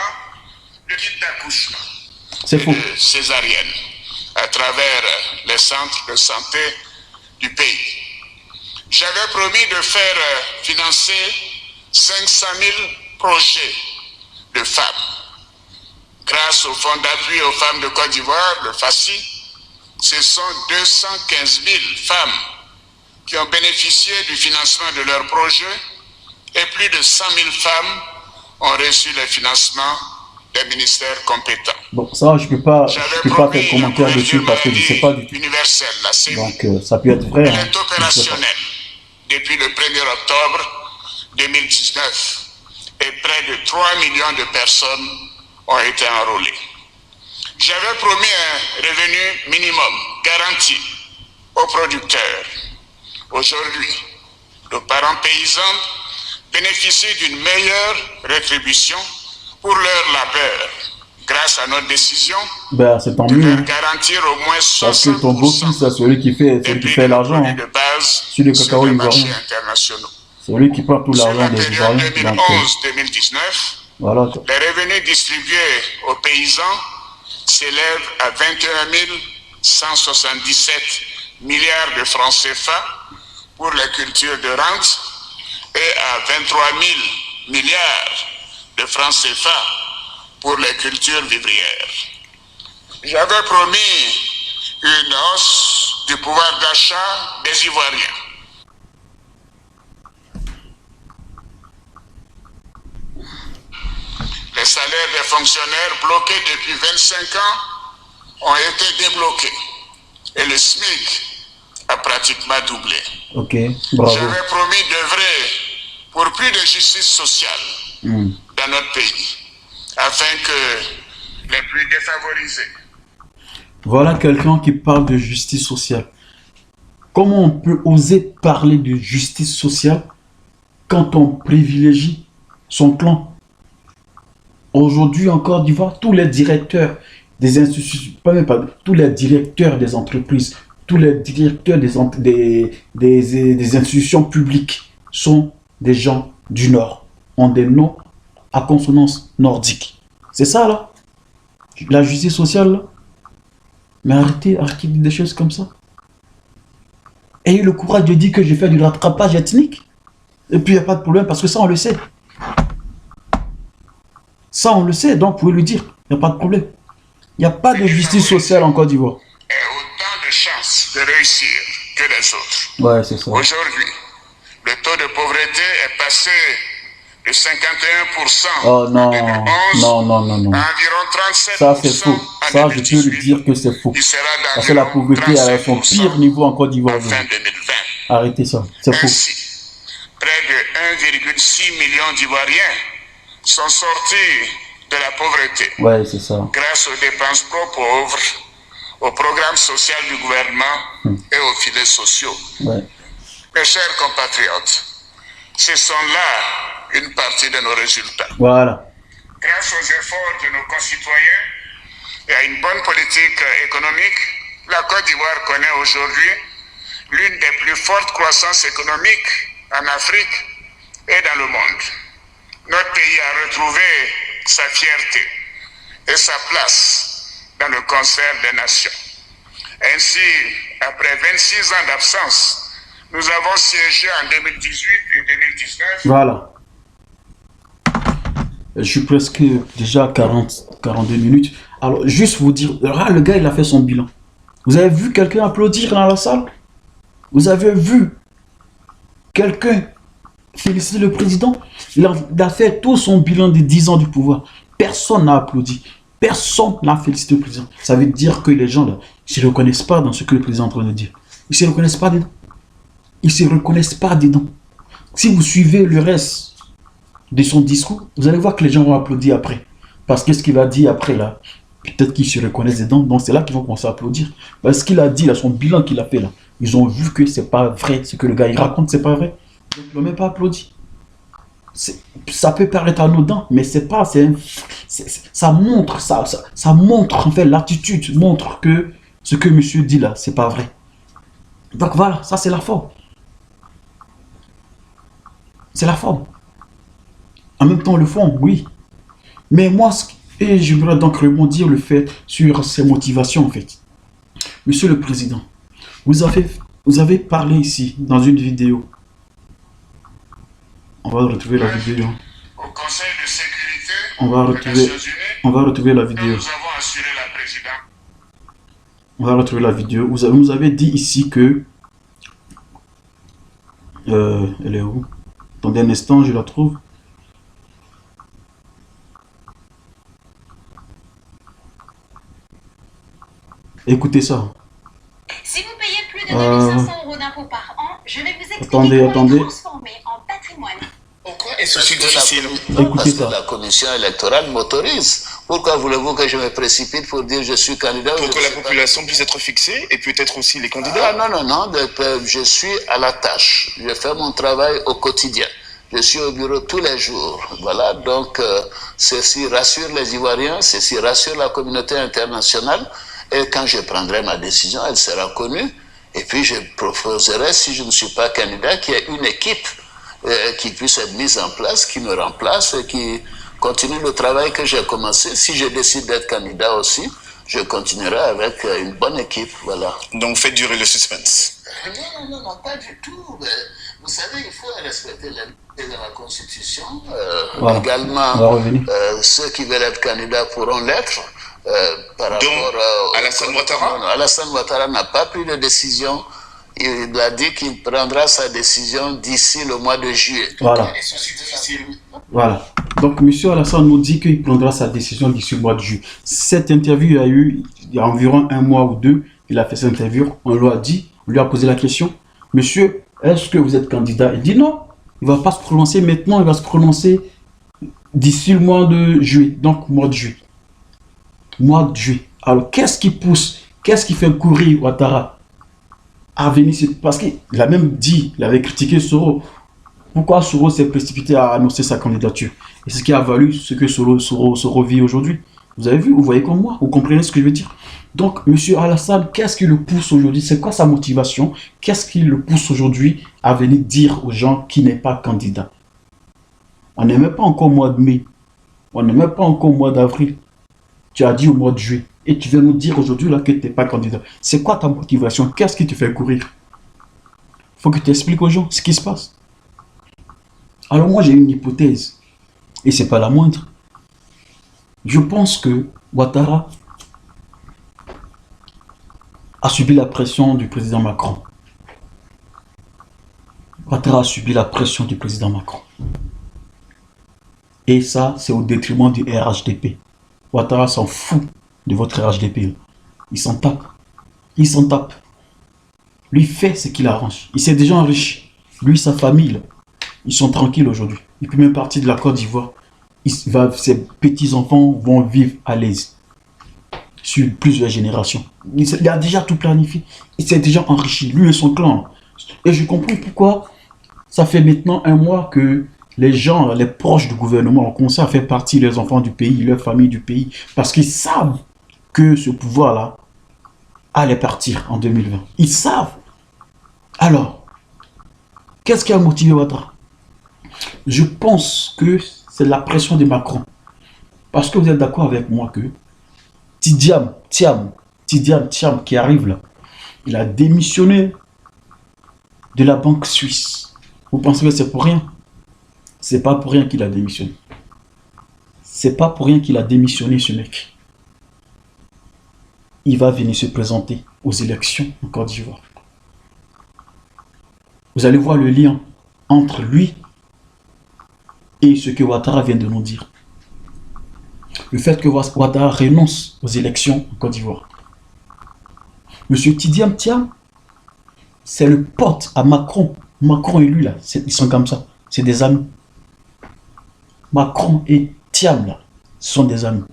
le kit d'accouchement. C'est faux. Césarienne, à travers les centres de santé du pays. J'avais promis de faire financer 500 000 projets de femmes. Grâce au Fonds d'appui aux femmes de Côte d'Ivoire, le FACI, ce sont 215 000 femmes qui ont bénéficié du financement de leurs projets et plus de 100 000 femmes ont reçu les financements des ministères compétents. Bon, ça, je peux pas faire de commentaire dessus parce que je ne sais pas du tout. Universelle, la CMU. Donc, ça peut être vrai. Elle est opérationnelle depuis le 1er octobre 2019 et près de 3 millions de personnes ont été enrôlées. J'avais promis un revenu minimum garanti aux producteurs. Aujourd'hui, nos parents paysans bénéficient d'une meilleure rétribution pour leur labeur grâce à notre décision c'est tant de mieux. leur garantir au moins 60% Parce que ton beau-fils, c'est celui qui fait l'argent. de base Sur le sur cacao les ivoirien. marchés internationaux. C'est lui qui prend tout Sur l'argent la des période Ivoiriens. Donc, 2011-2019, voilà. Quoi. les revenus distribués aux paysans s'élèvent à 21 177 milliards de francs CFA pour les cultures de rente et à 23 000 milliards de francs CFA pour les cultures vivrières. J'avais promis une hausse du pouvoir d'achat des Ivoiriens. Les salaires des fonctionnaires bloqués depuis 25 ans ont été débloqués. Et le SMIC a pratiquement doublé. Ok, bravo. J'avais promis d'œuvrer pour plus de justice sociale dans notre pays, afin que les plus défavorisés. Voilà quelqu'un qui parle de justice sociale. Comment on peut oser parler de justice sociale quand on privilégie son clan? Aujourd'hui en Côte d'Ivoire, tous les directeurs des institutions, tous les directeurs des entreprises, tous les directeurs des institutions publiques sont des gens du Nord, ont des noms à consonance nordique. C'est ça là, la justice sociale là. Mais arrêtez de dire des choses comme ça. Ayez le courage de dire que j'ai fait du rattrapage ethnique. Et puis il n'y a pas de problème parce que ça on le sait. Ça on le sait, donc vous pouvez le dire, il n'y a pas de problème. Il n'y a pas de justice sociale en Côte d'Ivoire. Et autant de chances de réussir que les autres. Ouais, c'est ça. Aujourd'hui, le taux de pauvreté est passé de 51% Oh non, en 2011 non. à environ 37% Ça c'est faux. en Ça je peux 2018. le dire que c'est faux. Il sera Parce que la pauvreté est à son 35% pire niveau en Côte d'Ivoire. en fin 2020. Arrêtez ça, c'est faux. Ainsi, près de 1,6 million d'Ivoiriens sont sortis de la pauvreté Ouais, c'est ça. grâce aux dépenses pro-pauvres, au programme social du gouvernement et aux filets sociaux. Ouais. Mes chers compatriotes, ce sont là une partie de nos résultats. Voilà. Grâce aux efforts de nos concitoyens et à une bonne politique économique, la Côte d'Ivoire connaît aujourd'hui l'une des plus fortes croissances économiques en Afrique et dans le monde. Notre pays a retrouvé sa fierté et sa place dans le concert des nations. Ainsi, après 26 ans d'absence, nous avons siégé en 2018 et 2019. Voilà. Je suis presque déjà à 42 minutes. Alors, juste vous dire, là, le gars, il a fait son bilan. Vous avez vu quelqu'un applaudir dans la salle? Vous avez vu quelqu'un féliciter le président? Il a fait tout son bilan de 10 ans du pouvoir. Personne n'a applaudi. Personne n'a félicité le président. Ça veut dire que les gens, là, ils ne se reconnaissent pas dans ce que le président est en train de dire. Ils ne se reconnaissent pas dedans. Ils ne se reconnaissent pas dedans. Si vous suivez le reste de son discours, vous allez voir que les gens vont applaudir après. Parce que ce qu'il a dit après, là, peut-être qu'ils se reconnaissent dedans. Donc c'est là qu'ils vont commencer à applaudir. Parce qu'il a dit, là, son bilan qu'il a fait, là, ils ont vu que c'est pas vrai. Ce que le gars il raconte, c'est pas vrai. Donc ils n'ont même pas applaudi. Ça peut paraître anodin, mais c'est pas. Ça montre, ça montre, en fait, l'attitude montre que ce que monsieur dit là, c'est pas vrai. Donc voilà, ça c'est la forme. C'est la forme. En même temps, le fond, oui. Mais moi, et je voudrais donc rebondir le fait sur ses motivations, en fait. Monsieur le Président, vous avez parlé ici, dans une vidéo. On va retrouver la vidéo. Au Conseil de sécurité On va retrouver la vidéo. nous avons assuré la présidence. On va retrouver la vidéo. Vous nous avez dit ici que... elle est où? Attendez un instant, je la trouve. Écoutez ça. Si vous payez plus de 2500 € d'impôts par an, je vais vous expliquer comment attendez. les transformer en patrimoine. Pourquoi est-ce aussi difficile? Écoutez Parce ça. que la commission électorale m'autorise. Pourquoi voulez-vous que je me précipite pour dire je suis candidat ou Pour je que la suis pas? population puisse être fixée et peut-être aussi les candidats. Ah, non, je suis à la tâche. Je fais mon travail au quotidien. Je suis au bureau tous les jours. Voilà, donc ceci rassure les Ivoiriens, ceci rassure la communauté internationale. Et quand je prendrai ma décision, elle sera connue. Et puis je proposerai, si je ne suis pas candidat, qu'il y ait une équipe qui puisse être mise en place, qui me remplace et qui continue le travail que j'ai commencé. Si je décide d'être candidat aussi, je continuerai avec une bonne équipe. Voilà. Donc faites durer le suspense. Non, pas du tout. Mais, vous savez, il faut respecter les lois de la Constitution. Voilà. Également, On va revenir. ceux qui veulent être candidats pourront l'être. Par Donc, rapport Alassane Ouattara? Non, Alassane Ouattara n'a pas pris de décision. Il a dit qu'il prendra sa décision d'ici le mois de juillet. Voilà. Est-ce aussi difficile? Voilà. Donc, M. Alassane nous dit qu'il prendra sa décision d'ici le mois de juillet. Cette interview, il y a environ un mois ou deux, il a fait cette interview. On lui a dit, on lui a posé la question, monsieur, est-ce que vous êtes candidat? Il dit non, il ne va pas se prononcer maintenant, il va se prononcer d'ici le mois de juillet. Donc, mois de juillet. Mois de juillet. Alors, qu'est-ce qui pousse, qu'est-ce qui fait courir Ouattara à venir? Parce qu'il a même dit, il avait critiqué Soro. Pourquoi Soro s'est précipité à annoncer sa candidature? Et c'est ce qui a valu ce que Soro vit aujourd'hui. Vous avez vu, vous voyez comme moi, vous comprenez ce que je veux dire? Donc, M. Alassane, qu'est-ce qui le pousse aujourd'hui? C'est quoi sa motivation? Qu'est-ce qui le pousse aujourd'hui à venir dire aux gens qu'il n'est pas candidat? On n'est même pas encore au mois de mai. On n'est même pas encore au mois d'avril. Tu as dit au mois de juillet. Et tu viens nous dire aujourd'hui là que tu n'es pas candidat. C'est quoi ta motivation? Qu'est-ce qui te fait courir? Il faut que tu expliques aux gens ce qui se passe. Alors moi j'ai une hypothèse. Et ce n'est pas la moindre. Je pense que Ouattara a subi la pression du président Macron. Ouattara a subi la pression du président Macron. Et ça, c'est au détriment du RHDP. Ouattara s'en fout de votre RHDP. Il s'en tape. Il s'en tape. Lui fait ce qu'il arrange. Il s'est déjà enrichi. Lui, sa famille, là, ils sont tranquilles aujourd'hui. Il peut même partir de la Côte d'Ivoire. Ses petits-enfants vont vivre à l'aise. Sur plusieurs générations. Il a déjà tout planifié. Il s'est déjà enrichi. Lui et son clan. Et je comprends pourquoi ça fait maintenant un mois que les gens, les proches du gouvernement ont commencé à faire partie des enfants du pays, leurs familles du pays. Parce qu'ils savent que ce pouvoir-là allait partir en 2020. Ils savent. Alors, qu'est-ce qui a motivé Ouattara? Je pense que c'est la pression de Macron. Parce que vous êtes d'accord avec moi que Tidiane Thiam qui arrive là, il a démissionné de la banque suisse. Vous pensez que c'est pour rien? C'est pas pour rien qu'il a démissionné. C'est pas pour rien qu'il a démissionné, ce mec. Il va venir se présenter aux élections en Côte d'Ivoire. Vous allez voir le lien entre lui et ce que Ouattara vient de nous dire. Le fait que Ouattara renonce aux élections en Côte d'Ivoire. Monsieur Tidiane Thiam, c'est le pote à Macron. Macron et lui, là, ils sont comme ça. C'est des amis. Macron et Thiam, là, sont des amis.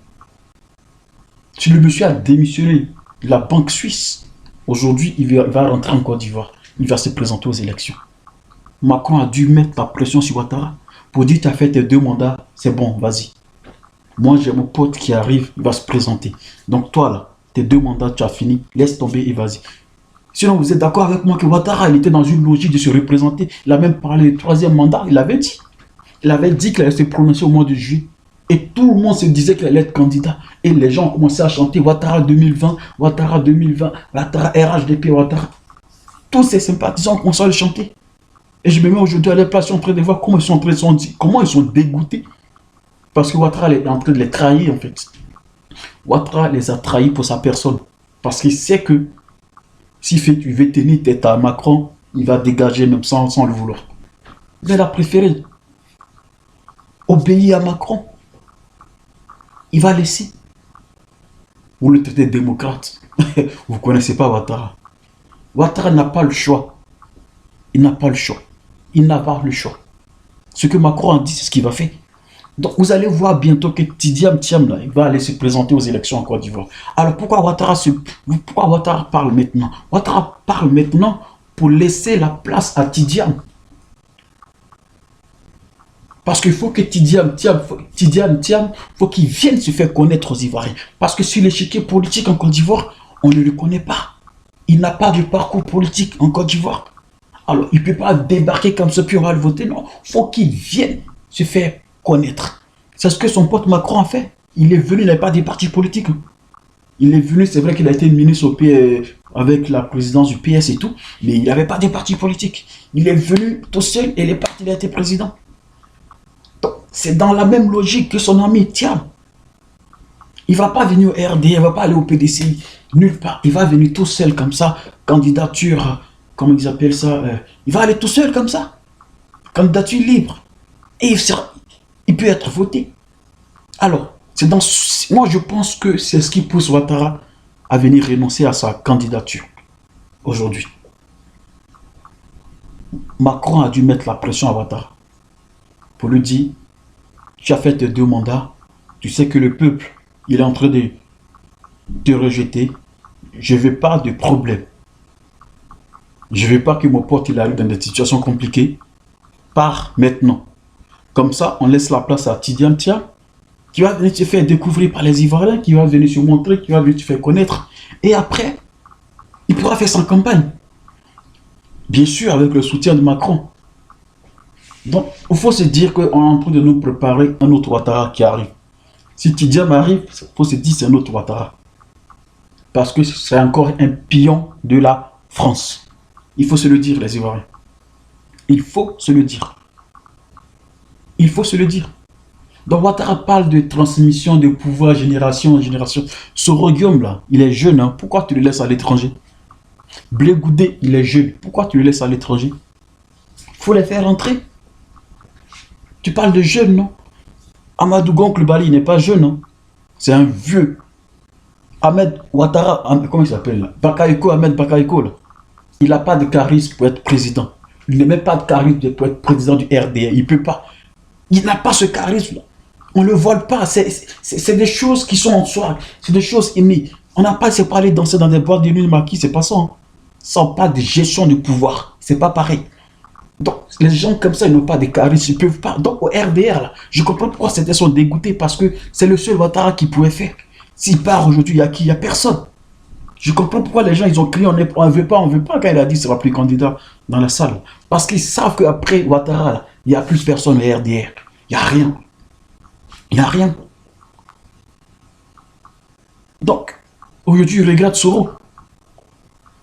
Si le monsieur a démissionné de la banque suisse, aujourd'hui, il va rentrer en Côte d'Ivoire. Il va se présenter aux élections. Macron a dû mettre la pression sur Ouattara pour dire, tu as fait tes 2 mandats, c'est bon, vas-y. Moi, j'ai mon pote qui arrive, il va se présenter. Donc toi, là, tes 2 mandats, tu as fini, laisse tomber et vas-y. Sinon, vous êtes d'accord avec moi que Ouattara, il était dans une logique de se représenter. Il a même parlé du 3e mandat, il l'avait dit. Il avait dit qu'il allait se prononcer au mois de juillet. Et tout le monde se disait qu'il allait être candidat. Et les gens ont commencé à chanter Ouattara 2020, Ouattara 2020, Ouattara RHDP, Ouattara. Tous ces sympathisants ont commencé à le chanter. Et je me mets aujourd'hui à leur place en train de voir comment ils sont dégoûtés. Parce que Ouattara est en train de les trahir en fait. Ouattara les a trahis pour sa personne. Parce qu'il sait que s'il veut tenir tête à Macron, il va dégager même sans le vouloir. Il a préféré obéir à Macron. Il va laisser. Vous le traitez de démocrate. Vous ne connaissez pas Ouattara. Ouattara n'a pas le choix. Il n'a pas le choix. Il n'a pas le choix. Ce que Macron a dit, c'est ce qu'il va faire. Donc vous allez voir bientôt que Tidiane Thiam là, il va aller se présenter aux élections en Côte d'Ivoire. Alors pourquoi Ouattara parle maintenant? Ouattara parle maintenant pour laisser la place à Tidiane. Parce qu'il faut que Tidiane Thiam, faut qu'il vienne se faire connaître aux Ivoiriens. Parce que sur l'échiquier politique en Côte d'Ivoire, on ne le connaît pas. Il n'a pas de parcours politique en Côte d'Ivoire. Alors, il ne peut pas débarquer comme ça, puis on va le voter. Non, il faut qu'il vienne se faire connaître. C'est ce que son pote Macron a fait. Il est venu, il n'avait pas de parti politique. Il est venu, c'est vrai qu'il a été ministre au PS, avec la présidence du PS et tout, mais il n'avait pas de parti politique. Il est venu tout seul et il est parti, il a été président. C'est dans la même logique que son ami Thiam. Il ne va pas venir au RD, il ne va pas aller au PDC, nulle part. Il va venir tout seul comme ça, candidature, comment ils appellent ça, il va aller tout seul comme ça, candidature libre. Et il peut être voté. Alors, moi je pense que c'est ce qui pousse Ouattara à venir renoncer à sa candidature aujourd'hui. Macron a dû mettre la pression à Ouattara pour lui dire, tu as fait tes 2 mandats, tu sais que le peuple, il est en train de te rejeter, je ne veux pas de problème. Je ne veux pas que mon pote il arrive dans des situations compliquées. Pars maintenant. Comme ça, on laisse la place à Tidiane Tia, qui va venir se faire découvrir par les Ivoiriens, qui va venir se montrer, qui va venir se faire connaître. Et après, il pourra faire sa campagne. Bien sûr, avec le soutien de Macron. Donc, il faut se dire qu'on est en train de nous préparer un autre Ouattara qui arrive. Si Tidiane arrive, il faut se dire que c'est un autre Ouattara. Parce que c'est encore un pion de la France. Il faut se le dire, les Ivoiriens. Il faut se le dire. Il faut se le dire. Donc Ouattara parle de transmission de pouvoir génération en génération. Ce Guillaume là, il est jeune, hein. Pourquoi tu le laisses à l'étranger? Blé Goudé, il est jeune. Pourquoi tu le laisses à l'étranger? Il faut les faire rentrer. Tu parles de jeunes, non? Amadou Gon Coulibaly, il n'est pas jeune, hein. C'est un vieux. Ahmed Ouattara, comment il s'appelle là? Bakayoko, Ahmed Bakayoko là. Il n'a pas de charisme pour être président. Il n'a même pas de charisme pour être président du RDR. Il ne peut pas. Il n'a pas ce charisme là. On ne le vole pas. C'est des choses qui sont en soi. C'est des choses aimées. On n'a pas à se parler danser dans des boîtes de nuit maquis. C'est pas ça. Hein. Ça n'a pas de gestion du pouvoir. C'est pas pareil. Donc, les gens comme ça, ils n'ont pas de charisme. Ils ne peuvent pas. Donc, au RDR, là, je comprends pourquoi certains sont dégoûtés. Parce que c'est le seul Ouattara qui pouvait faire. S'il part aujourd'hui, il y a qui? Il n'y a personne. Je comprends pourquoi les gens, ils ont crié, on ne veut pas, quand il a dit qu'il ne sera plus candidat dans la salle. Parce qu'ils savent qu'après Ouattara, là, il n'y a plus personne au RDR. Il n'y a rien. Il n'y a rien. Donc, aujourd'hui, il regarde Soro.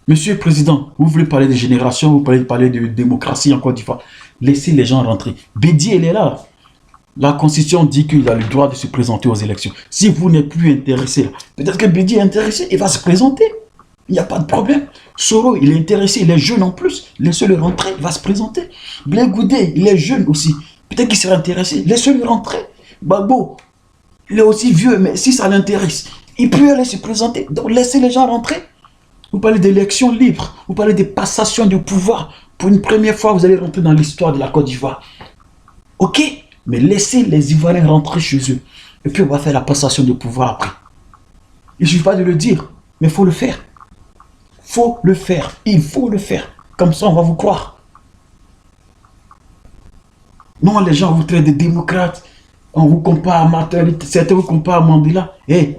Monsieur le Président, vous voulez parler de génération, vous voulez parler de démocratie en Côte d'Ivoire. Laissez les gens rentrer. Bédier, elle est là. La Constitution dit qu'il a le droit de se présenter aux élections. Si vous n'êtes plus intéressé, peut-être que Bédier est intéressé, il va se présenter. Il n'y a pas de problème. Soro, il est intéressé, il est jeune en plus. Laissez-le rentrer, il va se présenter. Blé Goudé, il est jeune aussi. Peut-être qu'il sera intéressé. Laissez-le rentrer. Babo, il est aussi vieux, mais si ça l'intéresse, il peut aller se présenter. Donc laissez les gens rentrer. Vous parlez d'élections libres, vous parlez de passation de pouvoir. Pour une première fois, vous allez rentrer dans l'histoire de la Côte d'Ivoire. Ok, mais laissez les Ivoiriens rentrer chez eux. Et puis on va faire la passation de pouvoir après. Il ne suffit pas de le dire, mais il faut le faire. Il faut le faire. Il faut le faire. Comme ça, on va vous croire. Non, les gens vous traitent de démocrates. On vous compare à Martin, certains vous comparent à Mandela. Hé,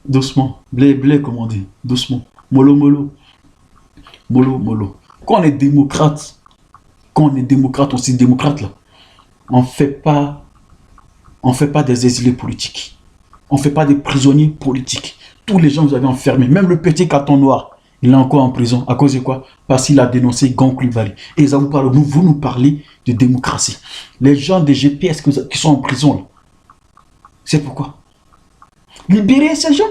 doucement. Blé, blé, comme on dit. Doucement. Molo, molo. Molo, molo. Quand on est démocrate, aussi démocrate là, on ne fait pas des exilés politiques. On ne fait pas des prisonniers politiques. Tous les gens que vous avez enfermés, même le petit carton noir, il est encore en prison. À cause de quoi? Parce qu'il a dénoncé Gon Coulibaly. Et ça vous nous parlez de démocratie. Les gens des GPS qui sont en prison, là, c'est pourquoi? Libérez ces gens.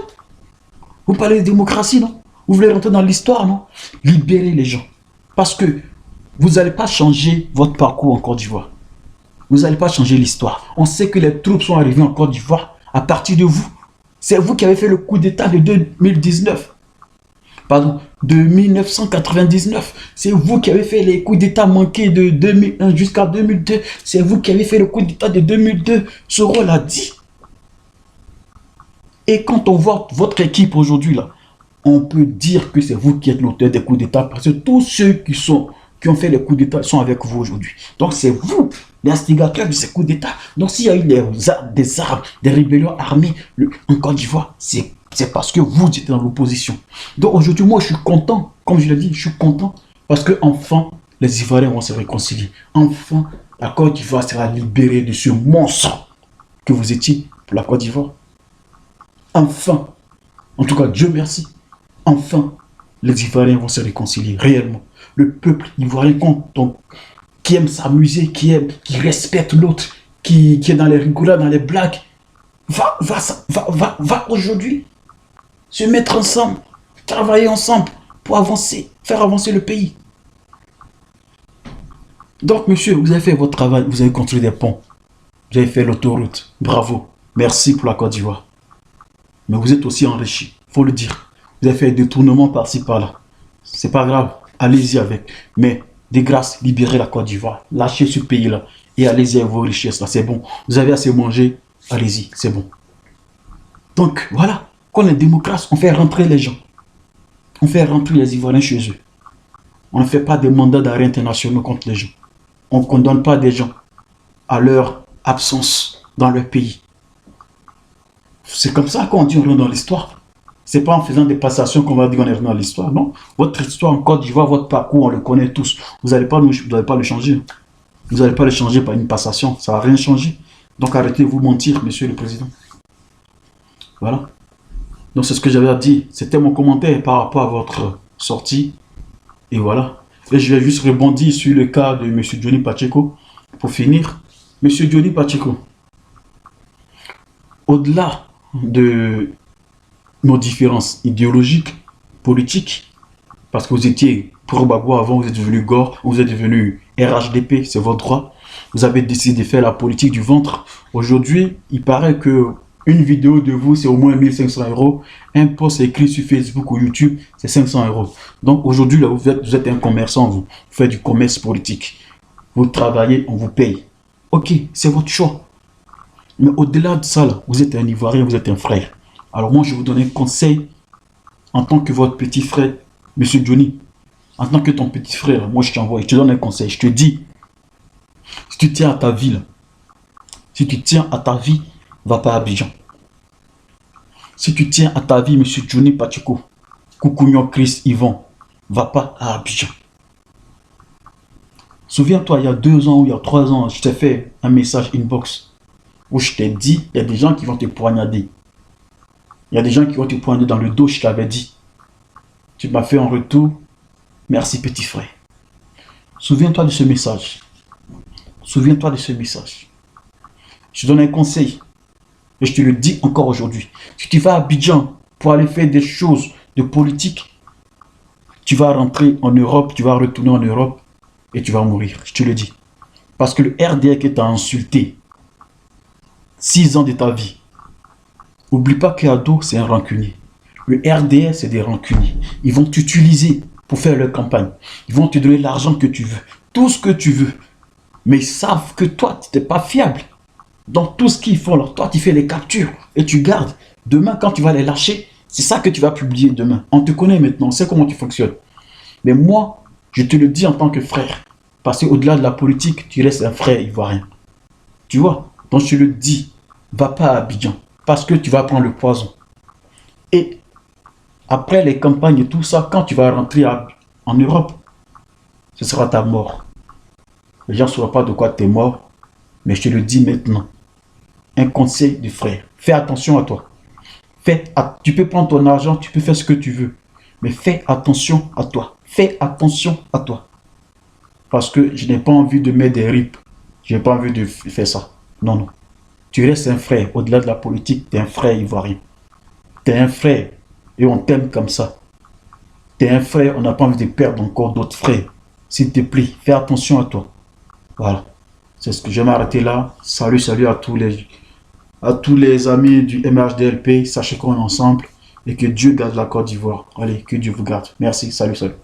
Vous parlez de démocratie, non? Vous voulez rentrer dans l'histoire, non? Libérez les gens. Parce que vous n'allez pas changer votre parcours en Côte d'Ivoire. Vous n'allez pas changer l'histoire. On sait que les troupes sont arrivées en Côte d'Ivoire à partir de vous. C'est vous qui avez fait le coup d'État de 2019. Pardon, de 1999. C'est vous qui avez fait les coups d'État manqués de 2001 jusqu'à 2002. C'est vous qui avez fait le coup d'État de 2002. Soro l'a dit. Et quand on voit votre équipe aujourd'hui, là, on peut dire que c'est vous qui êtes l'auteur des coups d'État parce que tous ceux qui ont fait les coups d'État sont avec vous aujourd'hui. Donc c'est vous, les instigateurs de ces coups d'État. Donc s'il y a eu des armes, des rébellions armées en Côte d'Ivoire, c'est parce que vous étiez dans l'opposition. Donc aujourd'hui, moi je suis content, comme je l'ai dit, je suis content parce que enfin les Ivoiriens vont se réconcilier. Enfin, la Côte d'Ivoire sera libérée de ce monstre que vous étiez pour la Côte d'Ivoire. Enfin, en tout cas, Dieu merci. Enfin, les Ivoiriens vont se réconcilier réellement. Le peuple ivoirien qui aime s'amuser, qui respecte l'autre, qui est dans les rigolades, dans les blagues, va aujourd'hui se mettre ensemble, travailler ensemble pour avancer, faire avancer le pays. Donc, monsieur, vous avez fait votre travail, vous avez construit des ponts. Vous avez fait l'autoroute. Bravo. Merci pour la Côte d'Ivoire. Mais vous êtes aussi enrichi. Il faut le dire. Vous avez fait des détournements par-ci, par-là. C'est pas grave. Allez-y avec. Mais, de grâce, libérez la Côte d'Ivoire. Lâchez ce pays-là. Et allez-y avec vos richesses là. C'est bon. Vous avez assez mangé. Allez-y. C'est bon. Donc, voilà. Quand les démocrates, on fait rentrer les gens. On fait rentrer les Ivoiriens chez eux. On ne fait pas des mandats d'arrêt internationaux contre les gens. On ne condamne pas des gens à leur absence dans leur pays. C'est comme ça qu'on dit on rentre dans l'histoire. C'est pas en faisant des passations qu'on va dire qu'on est dans l'histoire, non. Votre histoire en Côte d'Ivoire, votre parcours, on le connaît tous. Vous n'allez pas le changer. Vous n'allez pas le changer par une passation. Ça ne va rien changer. Donc arrêtez de vous mentir, monsieur le président. Voilà. Donc c'est ce que j'avais à dire. C'était mon commentaire par rapport à votre sortie. Et voilà. Et je vais juste rebondir sur le cas de M. Johnny Pacheco. Pour finir, M. Johnny Pacheco, au-delà de nos différences idéologiques, politiques, parce que vous étiez pro-Gbagbo avant, vous êtes devenu Gore, vous êtes devenu RHDP, c'est votre droit. Vous avez décidé de faire la politique du ventre. Aujourd'hui, il paraît que une vidéo de vous, c'est au moins 1500 €. Un post écrit sur Facebook ou YouTube, c'est 500 €. Donc aujourd'hui, là, vous êtes un commerçant, vous faites du commerce politique. Vous travaillez, on vous paye. Ok, c'est votre choix. Mais au-delà de ça, là, vous êtes un Ivoirien, vous êtes un frère. Alors moi, je vous donne un conseil en tant que votre petit frère, Monsieur Johnny. En tant que ton petit frère, moi je t'envoie, je te donne un conseil. Je te dis, si tu tiens à ta vie, là, si tu tiens à ta vie, va pas à Abidjan. Si tu tiens à ta vie, Monsieur Johnny Pacheco, Coucougnon Chris Yvon, va pas à Abidjan. Souviens-toi, il y a 2 ans ou il y a 3 ans, je t'ai fait un message inbox où je t'ai dit, il y a des gens qui vont te poignarder. Il y a des gens qui vont te poignarder dans le dos, je t'avais dit. Tu m'as fait en retour, merci petit frère. Souviens-toi de ce message. Souviens-toi de ce message. Je te donne un conseil. Et je te le dis encore aujourd'hui. Si tu vas à Abidjan pour aller faire des choses de politique, tu vas rentrer en Europe, tu vas retourner en Europe et tu vas mourir. Je te le dis. Parce que le RDR qui t'a insulté 6 ans de ta vie, n'oublie pas qu'Ado, c'est un rancunier. Le RDR, c'est des rancuniers. Ils vont t'utiliser pour faire leur campagne. Ils vont te donner l'argent que tu veux. Tout ce que tu veux. Mais ils savent que toi, tu n'es pas fiable. Dans tout ce qu'ils font, là, toi, tu fais les captures et tu gardes. Demain, quand tu vas les lâcher, c'est ça que tu vas publier demain. On te connaît maintenant, on sait comment tu fonctionnes. Mais moi, je te le dis en tant que frère. Parce qu'au-delà de la politique, tu restes un frère ivoirien. Tu vois? Donc je te le dis, va pas à Abidjan. Parce que tu vas prendre le poison. Et après les campagnes et tout ça, quand tu vas rentrer en Europe, ce sera ta mort. Les gens ne sauront pas de quoi tu es mort. Mais je te le dis maintenant. Un conseil de frère. Fais attention à toi. Tu peux prendre ton argent, tu peux faire ce que tu veux. Mais fais attention à toi. Fais attention à toi. Parce que je n'ai pas envie de mettre des rips. Je n'ai pas envie de faire ça. Non, non. Tu restes un frère. Au-delà de la politique, tu es un frère ivoirien. Tu es un frère. Et on t'aime comme ça. Tu es un frère. On n'a pas envie de perdre encore d'autres frères. S'il te plaît, fais attention à toi. Voilà. C'est ce que je vais m'arrêter là. Salut, salut à tous les amis du MHDLP. Sachez qu'on est ensemble et que Dieu garde la Côte d'Ivoire. Allez, que Dieu vous garde. Merci, salut, salut.